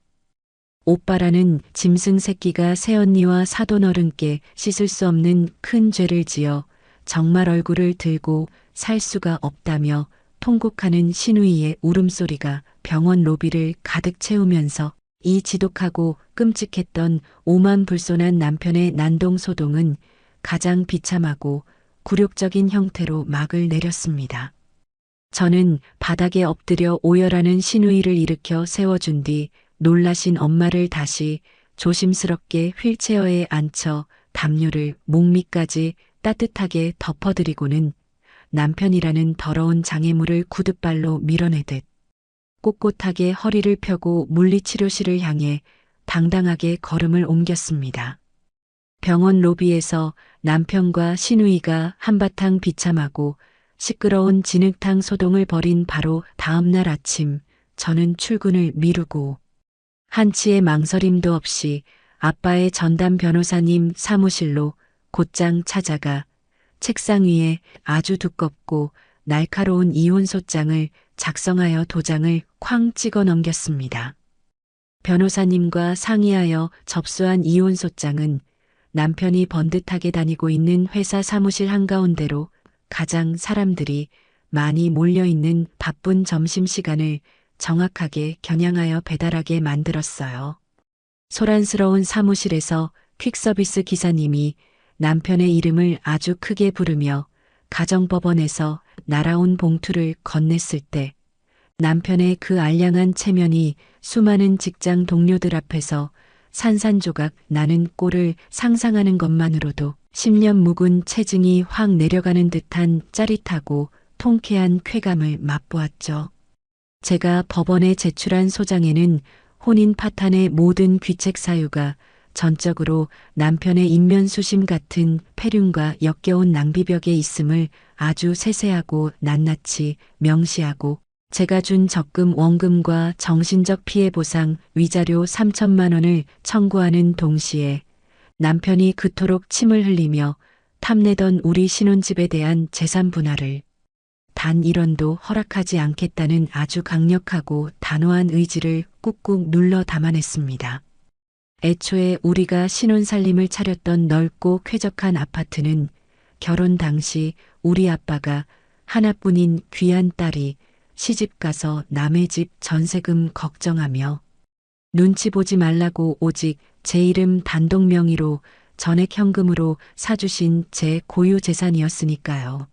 오빠라는 짐승 새끼가 새언니와 사돈어른께 씻을 수 없는 큰 죄를 지어 정말 얼굴을 들고 살 수가 없다며 통곡하는 신우이의 울음소리가 병원 로비를 가득 채우면서 이 지독하고 끔찍했던 오만불손한 남편의 난동소동은 가장 비참하고 굴욕적인 형태로 막을 내렸습니다. 저는 바닥에 엎드려 오열하는 신우이를 일으켜 세워준 뒤 놀라신 엄마를 다시 조심스럽게 휠체어에 앉혀 담요를 목 밑까지 따뜻하게 덮어드리고는 남편이라는 더러운 장애물을 구둣발로 밀어내듯 꼿꼿하게 허리를 펴고 물리치료실을 향해 당당하게 걸음을 옮겼습니다. 병원 로비에서 남편과 신우이가 한바탕 비참하고 시끄러운 진흙탕 소동을 벌인 바로 다음 날 아침 저는 출근을 미루고 한치의 망설임도 없이 아빠의 전담 변호사님 사무실로 곧장 찾아가 책상 위에 아주 두껍고 날카로운 이혼소장을 작성하여 도장을 쾅 찍어 넘겼습니다. 변호사님과 상의하여 접수한 이혼소장은 남편이 번듯하게 다니고 있는 회사 사무실 한가운데로 가장 사람들이 많이 몰려있는 바쁜 점심시간을 정확하게 겨냥하여 배달하게 만들었어요. 소란스러운 사무실에서 퀵서비스 기사님이 남편의 이름을 아주 크게 부르며 가정법원에서 날아온 봉투를 건넸을 때 남편의 그 알량한 체면이 수많은 직장 동료들 앞에서 산산조각 나는 꼴을 상상하는 것만으로도 10년 묵은 체증이 확 내려가는 듯한 짜릿하고 통쾌한 쾌감을 맛보았죠. 제가 법원에 제출한 소장에는 혼인 파탄의 모든 귀책 사유가 전적으로 남편의 인면수심 같은 폐륜과 역겨운 낭비벽에 있음을 아주 세세하고 낱낱이 명시하고 제가 준 적금 원금과 정신적 피해 보상 위자료 3천만 원을 청구하는 동시에 남편이 그토록 침을 흘리며 탐내던 우리 신혼집에 대한 재산 분할을 단 1원도 허락하지 않겠다는 아주 강력하고 단호한 의지를 꾹꾹 눌러 담아냈습니다. 애초에 우리가 신혼살림을 차렸던 넓고 쾌적한 아파트는 결혼 당시 우리 아빠가 하나뿐인 귀한 딸이 시집가서 남의 집 전세금 걱정하며 눈치 보지 말라고 오직 제 이름 단독 명의로 전액 현금으로 사주신 제 고유 재산이었으니까요.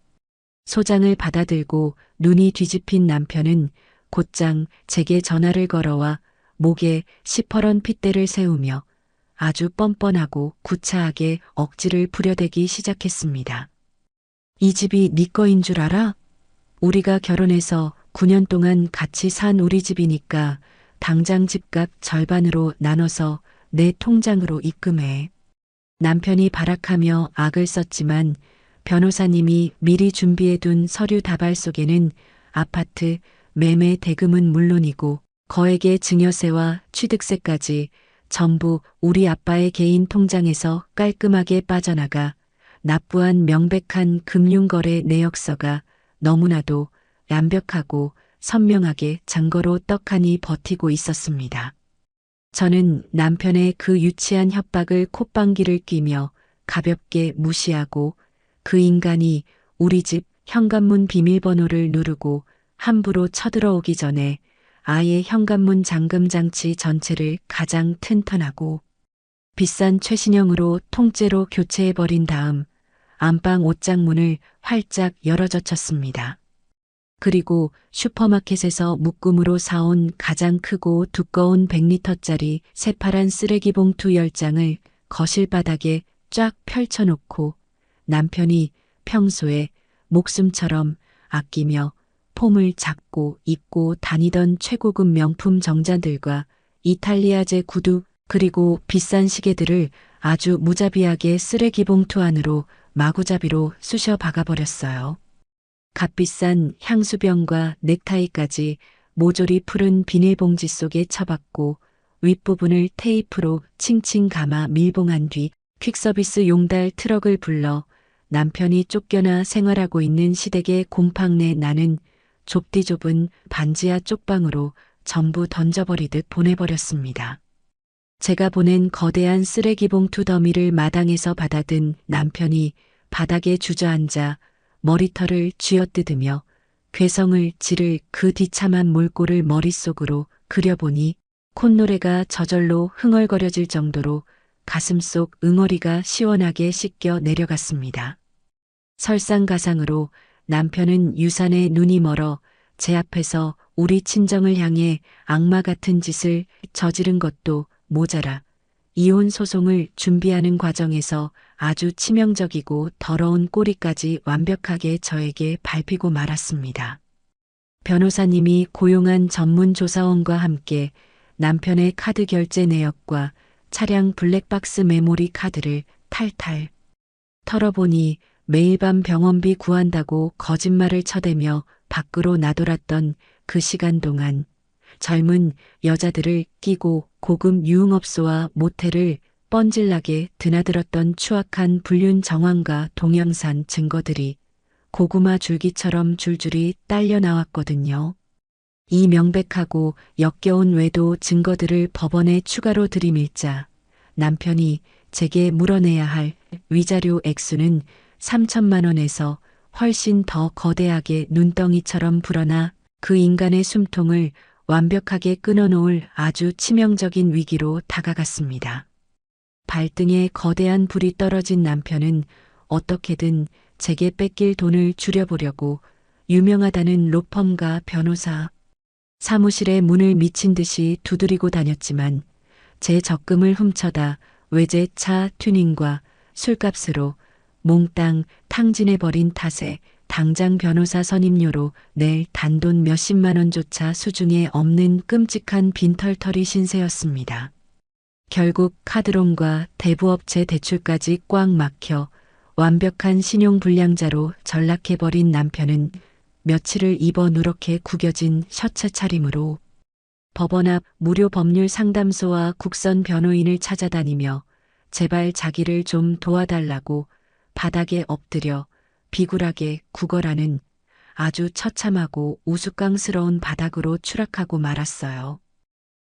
소장을 받아들고 눈이 뒤집힌 남편은 곧장 제게 전화를 걸어와 목에 시퍼런 핏대를 세우며 아주 뻔뻔하고 구차하게 억지를 부려대기 시작했습니다. 이 집이 네 거인 줄 알아? 우리가 결혼해서 9년 동안 같이 산 우리 집이니까 당장 집값 절반으로 나눠서 내 통장으로 입금해. 남편이 발악하며 악을 썼지만 변호사님이 미리 준비해둔 서류 다발 속에는 아파트 매매 대금은 물론이고 거액의 증여세와 취득세까지 전부 우리 아빠의 개인 통장에서 깔끔하게 빠져나가 납부한 명백한 금융거래 내역서가 너무나도 완벽하고 선명하게 증거로 떡하니 버티고 있었습니다. 저는 남편의 그 유치한 협박을 콧방귀를 뀌며 가볍게 무시하고 그 인간이 우리 집 현관문 비밀번호를 누르고 함부로 쳐들어오기 전에 아예 현관문 잠금 장치 전체를 가장 튼튼하고 비싼 최신형으로 통째로 교체해버린 다음 안방 옷장문을 활짝 열어젖혔습니다. 그리고 슈퍼마켓에서 묶음으로 사온 가장 크고 두꺼운 100리터짜리 새파란 쓰레기 봉투 10장을 거실 바닥에 쫙 펼쳐놓고 남편이 평소에 목숨처럼 아끼며 폼을 잡고 입고 다니던 최고급 명품 정장들과 이탈리아제 구두 그리고 비싼 시계들을 아주 무자비하게 쓰레기 봉투 안으로 마구잡이로 쑤셔 박아버렸어요. 값비싼 향수병과 넥타이까지 모조리 푸른 비닐봉지 속에 쳐박고 윗부분을 테이프로 칭칭 감아 밀봉한 뒤 퀵서비스 용달 트럭을 불러 남편이 쫓겨나 생활하고 있는 시댁의 곰팡내 나는 좁디 좁은 반지하 쪽방으로 전부 던져버리듯 보내버렸습니다. 제가 보낸 거대한 쓰레기 봉투 더미를 마당에서 받아든 남편이 바닥에 주저앉아 머리털을 쥐어뜯으며 괴성을 지를 그 비참한 몰골을 머릿속으로 그려보니 콧노래가 저절로 흥얼거려질 정도로 가슴속 응어리가 시원하게 씻겨 내려갔습니다. 설상가상으로 남편은 유산에 눈이 멀어 제 앞에서 우리 친정을 향해 악마 같은 짓을 저지른 것도 모자라 이혼 소송을 준비하는 과정에서 아주 치명적이고 더러운 꼬리까지 완벽하게 저에게 밟히고 말았습니다. 변호사님이 고용한 전문 조사원과 함께 남편의 카드 결제 내역과 차량 블랙박스 메모리 카드를 탈탈 털어보니 매일 밤 병원비 구한다고 거짓말을 쳐대며 밖으로 나돌았던 그 시간 동안 젊은 여자들을 끼고 고급 유흥업소와 모텔을 뻔질나게 드나들었던 추악한 불륜 정황과 동영상 증거들이 고구마 줄기처럼 줄줄이 딸려 나왔거든요. 이 명백하고 역겨운 외도 증거들을 법원에 추가로 들이밀자 남편이 제게 물어내야 할 위자료 액수는 3천만 원에서 훨씬 더 거대하게 눈덩이처럼 불어나 그 인간의 숨통을 완벽하게 끊어놓을 아주 치명적인 위기로 다가갔습니다. 발등에 거대한 불이 떨어진 남편은 어떻게든 제게 뺏길 돈을 줄여보려고 유명하다는 로펌과 변호사 사무실의 문을 미친 듯이 두드리고 다녔지만 제 적금을 훔쳐다 외제차 튜닝과 술값으로 몽땅 탕진해버린 탓에 당장 변호사 선임료로 낼 단돈 몇십만 원조차 수중에 없는 끔찍한 빈털터리 신세였습니다. 결국 카드론과 대부업체 대출까지 꽉 막혀 완벽한 신용불량자로 전락해버린 남편은 며칠을 입어 누렇게 구겨진 셔츠 차림으로 법원 앞 무료 법률 상담소와 국선 변호인을 찾아다니며 제발 자기를 좀 도와달라고 바닥에 엎드려 비굴하게 구걸하는 아주 처참하고 우스꽝스러운 바닥으로 추락하고 말았어요.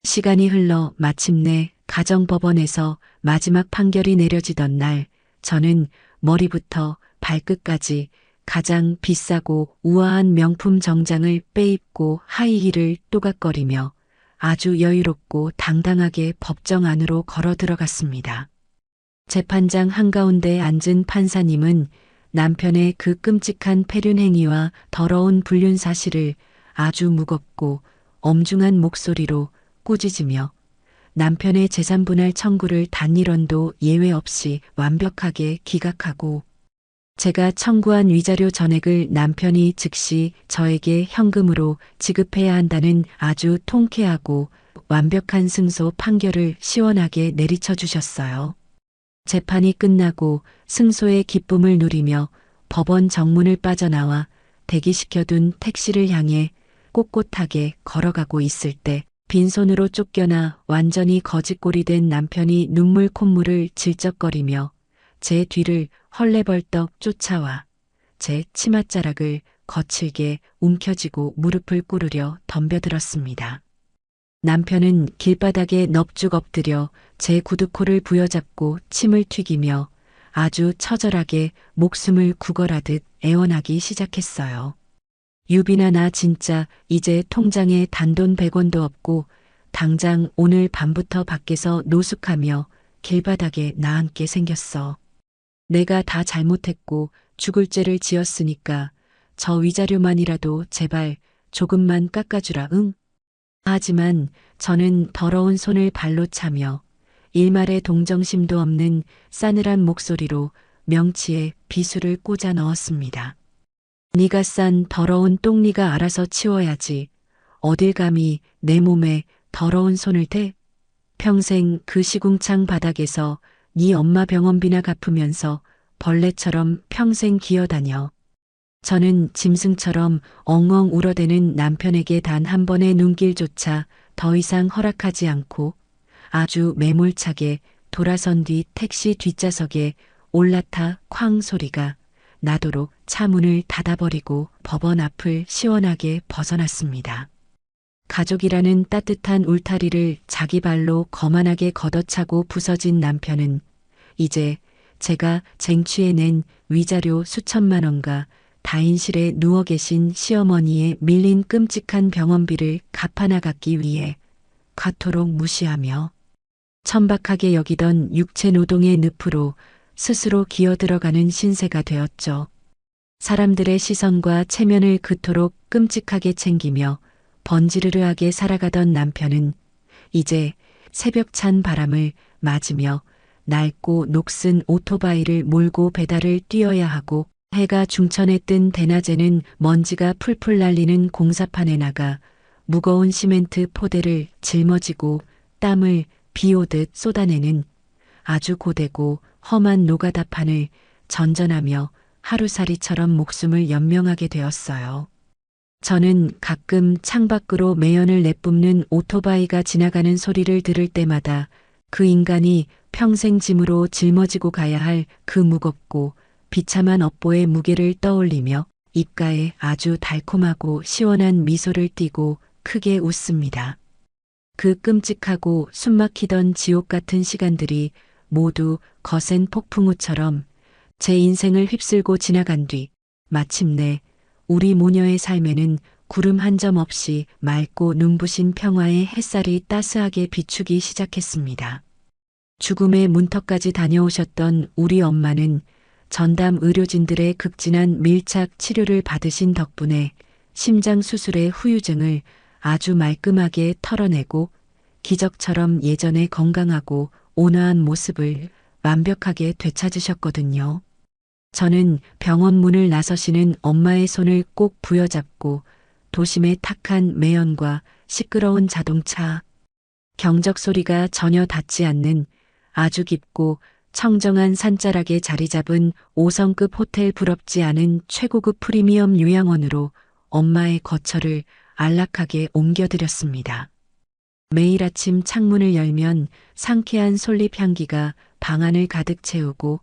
시간이 흘러 마침내 가정법원에서 마지막 판결이 내려지던 날 저는 머리부터 발끝까지 가장 비싸고 우아한 명품 정장을 빼입고 하이힐을 또각거리며 아주 여유롭고 당당하게 법정 안으로 걸어 들어갔습니다. 재판장 한가운데 앉은 판사님은 남편의 그 끔찍한 폐륜 행위와 더러운 불륜 사실을 아주 무겁고 엄중한 목소리로 꾸짖으며 남편의 재산분할 청구를 단일원도 예외 없이 완벽하게 기각하고 제가 청구한 위자료 전액을 남편이 즉시 저에게 현금으로 지급해야 한다는 아주 통쾌하고 완벽한 승소 판결을 시원하게 내리쳐 주셨어요. 재판이 끝나고 승소의 기쁨을 누리며 법원 정문을 빠져나와 대기시켜둔 택시를 향해 꼿꼿하게 걸어가고 있을 때 빈손으로 쫓겨나 완전히 거지꼴이 된 남편이 눈물 콧물을 질적거리며 제 뒤를 헐레벌떡 쫓아와 제 치맛자락을 거칠게 움켜쥐고 무릎을 꿇으려 덤벼들었습니다. 남편은 길바닥에 넙죽 엎드려 제 구두코를 부여잡고 침을 튀기며 아주 처절하게 목숨을 구걸하듯 애원하기 시작했어요. 유빈아, 나 진짜 이제 통장에 단돈 100원도 없고 당장 오늘 밤부터 밖에서 노숙하며 길바닥에 나앉게 생겼어. 내가 다 잘못했고 죽을 죄를 지었으니까 저 위자료만이라도 제발 조금만 깎아주라, 응? 하지만 저는 더러운 손을 발로 차며 일말의 동정심도 없는 싸늘한 목소리로 명치에 비수를 꽂아 넣었습니다. 네가 싼 더러운 똥 네가 알아서 치워야지. 어딜 감히 내 몸에 더러운 손을 대? 평생 그 시궁창 바닥에서 네 엄마 병원비나 갚으면서 벌레처럼 평생 기어다녀. 저는 짐승처럼 엉엉 울어대는 남편에게 단 한 번의 눈길조차 더 이상 허락하지 않고 아주 매몰차게 돌아선 뒤 택시 뒷좌석에 올라타 쾅 소리가 나도록 차 문을 닫아버리고 법원 앞을 시원하게 벗어났습니다. 가족이라는 따뜻한 울타리를 자기 발로 거만하게 걷어차고 부서진 남편은 이제 제가 쟁취해낸 위자료 수천만 원과 다인실에 누워 계신 시어머니의 밀린 끔찍한 병원비를 갚아나가기 위해 그토록 무시하며 천박하게 여기던 육체 노동의 늪으로 스스로 기어들어가는 신세가 되었죠. 사람들의 시선과 체면을 그토록 끔찍하게 챙기며 번지르르하게 살아가던 남편은 이제 새벽찬 바람을 맞으며 낡고 녹슨 오토바이를 몰고 배달을 뛰어야 하고 해가 중천에 뜬 대낮에는 먼지가 풀풀 날리는 공사판에 나가 무거운 시멘트 포대를 짊어지고 땀을 비오듯 쏟아내는 아주 고되고 험한 노가다판을 전전하며 하루살이처럼 목숨을 연명하게 되었어요. 저는 가끔 창밖으로 매연을 내뿜는 오토바이가 지나가는 소리를 들을 때마다 그 인간이 평생 짐으로 짊어지고 가야 할 그 무겁고 비참한 업보의 무게를 떠올리며 입가에 아주 달콤하고 시원한 미소를 띠고 크게 웃습니다. 그 끔찍하고 숨막히던 지옥 같은 시간들이 모두 거센 폭풍우처럼 제 인생을 휩쓸고 지나간 뒤 마침내 우리 모녀의 삶에는 구름 한 점 없이 맑고 눈부신 평화의 햇살이 따스하게 비추기 시작했습니다. 죽음의 문턱까지 다녀오셨던 우리 엄마는 전담 의료진들의 극진한 밀착 치료를 받으신 덕분에 심장 수술의 후유증을 아주 말끔하게 털어내고 기적처럼 예전의 건강하고 온화한 모습을 완벽하게 되찾으셨거든요. 저는 병원 문을 나서시는 엄마의 손을 꼭 부여잡고 도심의 탁한 매연과 시끄러운 자동차, 경적 소리가 전혀 닿지 않는 아주 깊고 청정한 산자락에 자리 잡은 5성급 호텔 부럽지 않은 최고급 프리미엄 요양원으로 엄마의 거처를 안락하게 옮겨드렸습니다. 매일 아침 창문을 열면 상쾌한 솔잎 향기가 방 안을 가득 채우고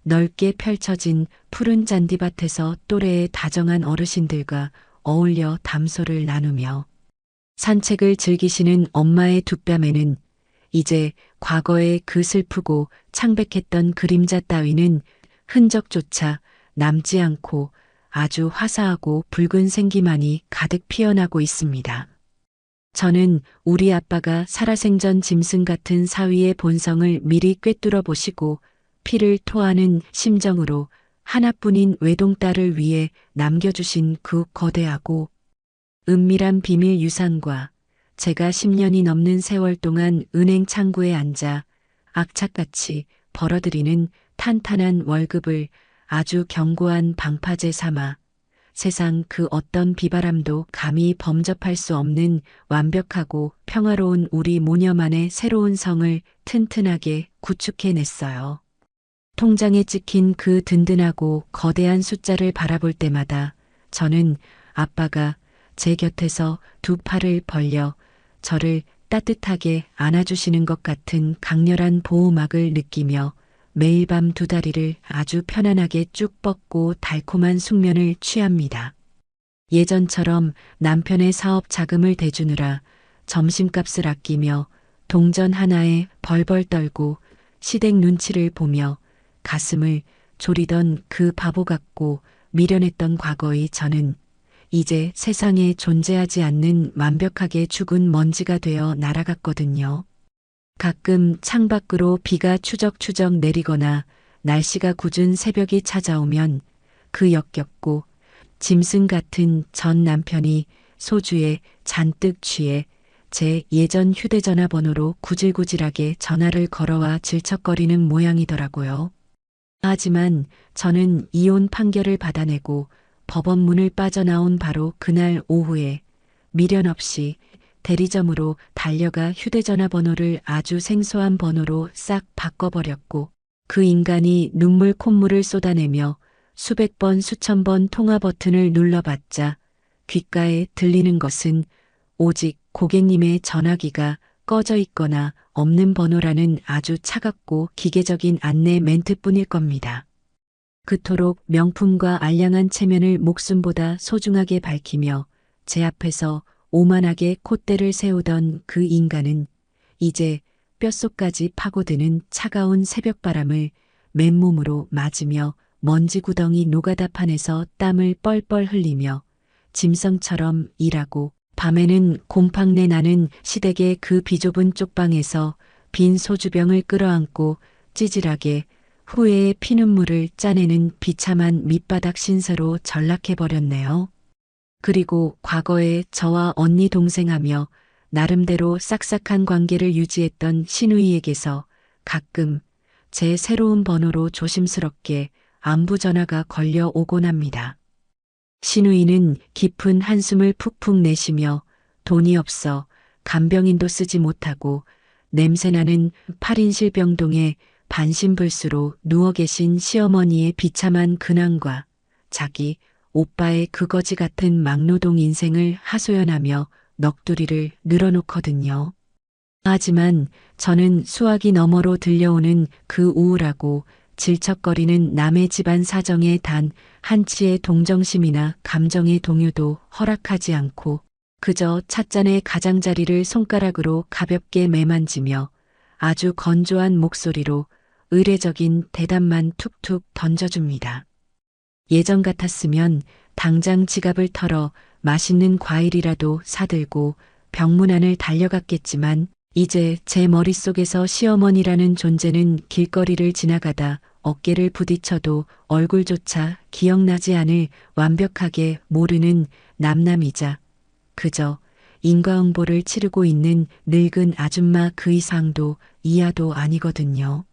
넓게 펼쳐진 푸른 잔디밭에서 또래의 다정한 어르신들과 어울려 담소를 나누며 산책을 즐기시는 엄마의 두 뺨에는 이제 과거의 그 슬프고 창백했던 그림자 따위는 흔적조차 남지 않고 아주 화사하고 붉은 생기만이 가득 피어나고 있습니다. 저는 우리 아빠가 살아생전 짐승 같은 사위의 본성을 미리 꿰뚫어 보시고 피를 토하는 심정으로 하나뿐인 외동딸을 위해 남겨주신 그 거대하고 은밀한 비밀 유산과 제가 10년이 넘는 세월 동안 은행 창구에 앉아 악착같이 벌어들이는 탄탄한 월급을 아주 견고한 방파제 삼아 세상 그 어떤 비바람도 감히 범접할 수 없는 완벽하고 평화로운 우리 모녀만의 새로운 성을 튼튼하게 구축해냈어요. 통장에 찍힌 그 든든하고 거대한 숫자를 바라볼 때마다 저는 아빠가 제 곁에서 두 팔을 벌려 저를 따뜻하게 안아주시는 것 같은 강렬한 보호막을 느끼며 매일 밤 두 다리를 아주 편안하게 쭉 뻗고 달콤한 숙면을 취합니다. 예전처럼 남편의 사업 자금을 대주느라 점심값을 아끼며 동전 하나에 벌벌 떨고 시댁 눈치를 보며 가슴을 졸이던 그 바보 같고 미련했던 과거의 저는 이제 세상에 존재하지 않는 완벽하게 죽은 먼지가 되어 날아갔거든요. 가끔 창밖으로 비가 추적추적 내리거나 날씨가 궂은 새벽이 찾아오면 그 역겹고 짐승 같은 전 남편이 소주에 잔뜩 취해 제 예전 휴대전화 번호로 구질구질하게 전화를 걸어와 질척거리는 모양이더라고요. 하지만 저는 이혼 판결을 받아내고 법원 문을 빠져나온 바로 그날 오후에 미련 없이 대리점으로 달려가 휴대전화 번호를 아주 생소한 번호로 싹 바꿔버렸고 그 인간이 눈물 콧물을 쏟아내며 수백 번 수천 번 통화 버튼을 눌러봤자 귓가에 들리는 것은 오직 고객님의 전화기가 꺼져 있거나 없는 번호라는 아주 차갑고 기계적인 안내 멘트뿐일 겁니다. 그토록 명품과 알량한 체면을 목숨보다 소중하게 밝히며 제 앞에서 오만하게 콧대를 세우던 그 인간은 이제 뼛속까지 파고드는 차가운 새벽바람을 맨몸으로 맞으며 먼지구덩이 노가다판에서 땀을 뻘뻘 흘리며 짐승처럼 일하고 밤에는 곰팡내 나는 시댁의 그 비좁은 쪽방에서 빈 소주병을 끌어안고 찌질하게 후회의 피눈물을 짜내는 비참한 밑바닥 신세로 전락해버렸네요. 그리고 과거에 저와 언니 동생하며 나름대로 싹싹한 관계를 유지했던 신우이에게서 가끔 제 새로운 번호로 조심스럽게 안부 전화가 걸려오곤 합니다. 신우이는 깊은 한숨을 푹푹 내쉬며 돈이 없어 간병인도 쓰지 못하고 냄새나는 8인실 병동에 반신불수로 누워 계신 시어머니의 비참한 근황과 자기 오빠의 그거지 같은 막노동 인생을 하소연하며 넋두리를 늘어놓거든요. 하지만 저는 수화기 너머로 들려오는 그 우울하고 질척거리는 남의 집안 사정에 단 한치의 동정심이나 감정의 동요도 허락하지 않고 그저 찻잔의 가장자리를 손가락으로 가볍게 매만지며 아주 건조한 목소리로 의례적인 대답만 툭툭 던져줍니다. 예전 같았으면 당장 지갑을 털어 맛있는 과일이라도 사들고 병문 안을 달려갔겠지만 이제 제 머릿속에서 시어머니라는 존재는 길거리를 지나가다 어깨를 부딪혀도 얼굴조차 기억나지 않을 완벽하게 모르는 남남이자 그저 인과응보를 치르고 있는 늙은 아줌마 그 이상도 이하도 아니거든요.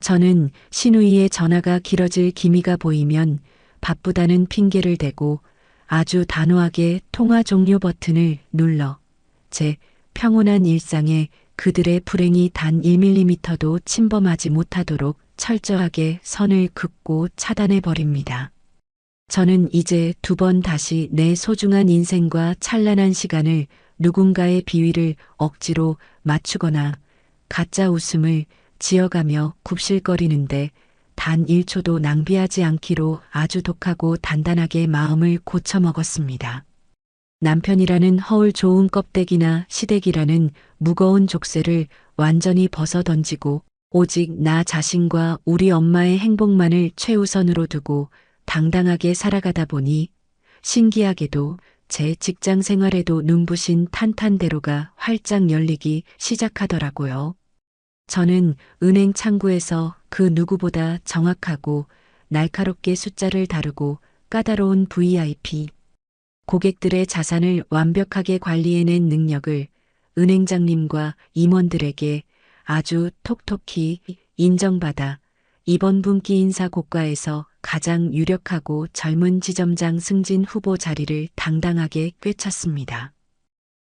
저는 신우이의 전화가 길어질 기미가 보이면 바쁘다는 핑계를 대고 아주 단호하게 통화 종료 버튼을 눌러 제 평온한 일상에 그들의 불행이 단 1mm도 침범하지 못하도록 철저하게 선을 긋고 차단해 버립니다. 저는 이제 두 번 다시 내 소중한 인생과 찬란한 시간을 누군가의 비위를 억지로 맞추거나 가짜 웃음을 지어가며 굽실거리는데 단 1초도 낭비하지 않기로 아주 독하고 단단하게 마음을 고쳐먹었습니다. 남편이라는 허울 좋은 껍데기나 시댁이라는 무거운 족쇄를 완전히 벗어던지고 오직 나 자신과 우리 엄마의 행복만을 최우선으로 두고 당당하게 살아가다 보니 신기하게도 제 직장 생활에도 눈부신 탄탄대로가 활짝 열리기 시작하더라고요. 저는 은행 창구에서 그 누구보다 정확하고 날카롭게 숫자를 다루고 까다로운 VIP, 고객들의 자산을 완벽하게 관리해낸 능력을 은행장님과 임원들에게 아주 톡톡히 인정받아 이번 분기 인사 고과에서 가장 유력하고 젊은 지점장 승진 후보 자리를 당당하게 꿰찼습니다.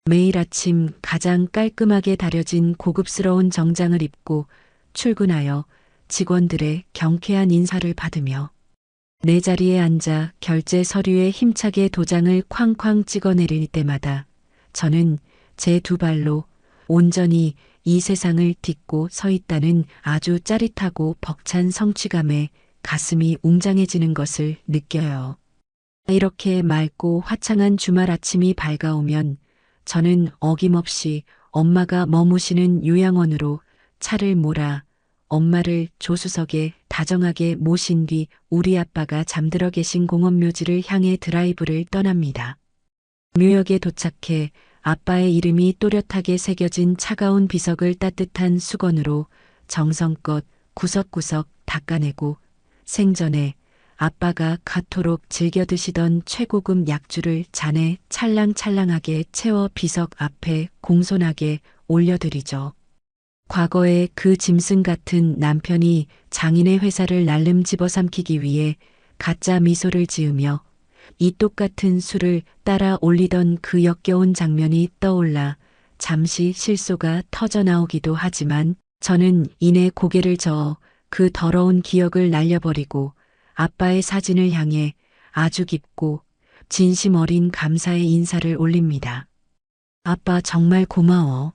매일 아침 가장 깔끔하게 다려진 고급스러운 정장을 입고 출근하여 직원들의 경쾌한 인사를 받으며 내 자리에 앉아 결제 서류에 힘차게 도장을 쾅쾅 찍어내릴 때마다 저는 제 두 발로 온전히 이 세상을 딛고 서 있다는 아주 짜릿하고 벅찬 성취감에 가슴이 웅장해지는 것을 느껴요. 이렇게 맑고 화창한 주말 아침이 밝아오면 저는 어김없이 엄마가 머무시는 요양원으로 차를 몰아 엄마를 조수석에 다정하게 모신 뒤 우리 아빠가 잠들어 계신 공원묘지를 향해 드라이브를 떠납니다. 묘역에 도착해 아빠의 이름이 또렷하게 새겨진 차가운 비석을 따뜻한 수건으로 정성껏 구석구석 닦아내고 생전에 아빠가 그토록 즐겨 드시던 최고급 약주를 잔에 찰랑찰랑하게 채워 비석 앞에 공손하게 올려드리죠. 과거에 그 짐승 같은 남편이 장인의 회사를 날름 집어삼키기 위해 가짜 미소를 지으며 이 똑같은 술을 따라 올리던 그 역겨운 장면이 떠올라 잠시 실소가 터져나오기도 하지만 저는 이내 고개를 저어 그 더러운 기억을 날려버리고 아빠의 사진을 향해 아주 깊고 진심 어린 감사의 인사를 올립니다. 아빠 정말 고마워.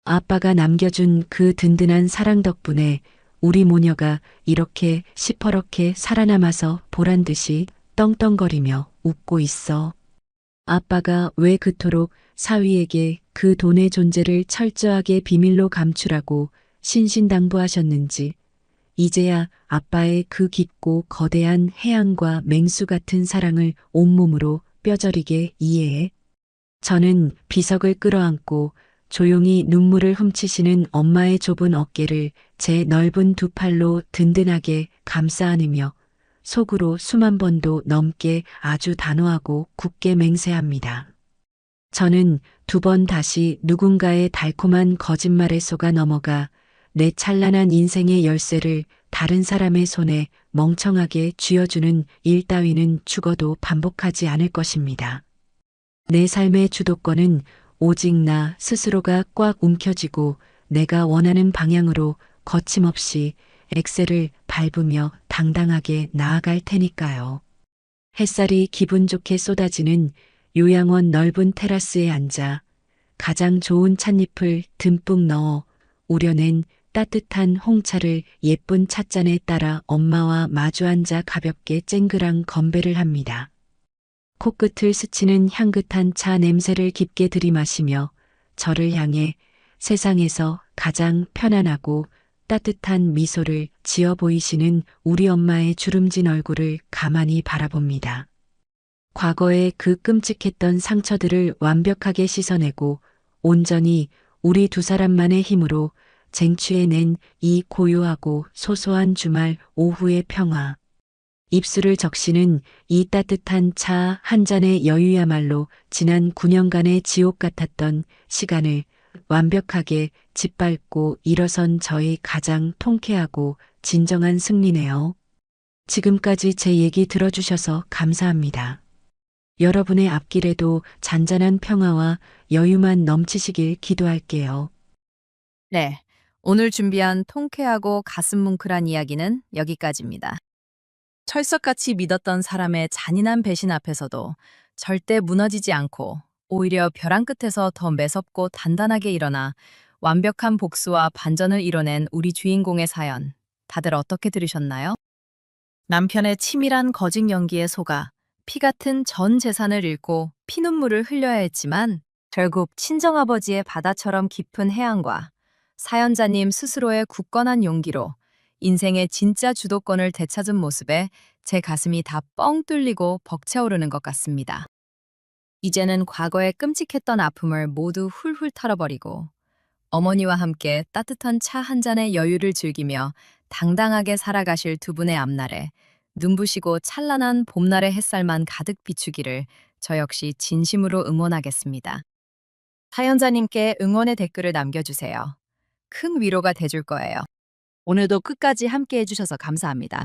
아빠가 남겨준 그 든든한 사랑 덕분에 우리 모녀가 이렇게 시퍼렇게 살아남아서 보란 듯이 떵떵거리며 웃고 있어. 아빠가 왜 그토록 사위에게 그 돈의 존재를 철저하게 비밀로 감추라고 신신당부하셨는지 이제야 아빠의 그 깊고 거대한 해안과 맹수 같은 사랑을 온몸으로 뼈저리게 이해해. 저는 비석을 끌어안고 조용히 눈물을 훔치시는 엄마의 좁은 어깨를 제 넓은 두 팔로 든든하게 감싸 안으며 속으로 수만 번도 넘게 아주 단호하고 굳게 맹세합니다. 저는 두 번 다시 누군가의 달콤한 거짓말에 속아 넘어가 내 찬란한 인생의 열쇠를 다른 사람의 손에 멍청하게 쥐어주는 일 따위는 죽어도 반복하지 않을 것입니다. 내 삶의 주도권은 오직 나 스스로가 꽉 움켜쥐고 내가 원하는 방향으로 거침없이 엑셀을 밟으며 당당하게 나아갈 테니까요. 햇살이 기분 좋게 쏟아지는 요양원 넓은 테라스에 앉아 가장 좋은 찻잎을 듬뿍 넣어 우려낸 따뜻한 홍차를 예쁜 찻잔에 따라 엄마와 마주 앉아 가볍게 쨍그랑 건배를 합니다. 코끝을 스치는 향긋한 차 냄새를 깊게 들이마시며 저를 향해 세상에서 가장 편안하고 따뜻한 미소를 지어 보이시는 우리 엄마의 주름진 얼굴을 가만히 바라봅니다. 과거의 그 끔찍했던 상처들을 완벽하게 씻어내고 온전히 우리 두 사람만의 힘으로 쟁취해낸 이 고요하고 소소한 주말 오후의 평화. 입술을 적시는 이 따뜻한 차 한 잔의 여유야말로 지난 9년간의 지옥 같았던 시간을 완벽하게 짓밟고 일어선 저의 가장 통쾌하고 진정한 승리네요. 지금까지 제 얘기 들어주셔서 감사합니다. 여러분의 앞길에도 잔잔한 평화와 여유만 넘치시길 기도할게요. 네, 오늘 준비한 통쾌하고 가슴 뭉클한 이야기는 여기까지입니다. 철석같이 믿었던 사람의 잔인한 배신 앞에서도 절대 무너지지 않고 오히려 벼랑 끝에서 더 매섭고 단단하게 일어나 완벽한 복수와 반전을 이뤄낸 우리 주인공의 사연, 다들 어떻게 들으셨나요? 남편의 치밀한 거짓 연기에 속아 피 같은 전 재산을 잃고 피눈물을 흘려야 했지만 결국 친정아버지의 바다처럼 깊은 해안과 사연자님 스스로의 굳건한 용기로 인생의 진짜 주도권을 되찾은 모습에 제 가슴이 다 뻥 뚫리고 벅차오르는 것 같습니다. 이제는 과거의 끔찍했던 아픔을 모두 훌훌 털어버리고 어머니와 함께 따뜻한 차 한 잔의 여유를 즐기며 당당하게 살아가실 두 분의 앞날에 눈부시고 찬란한 봄날의 햇살만 가득 비추기를 저 역시 진심으로 응원하겠습니다. 사연자님께 응원의 댓글을 남겨주세요. 큰 위로가 돼줄 거예요. 오늘도 끝까지 함께 해주셔서 감사합니다.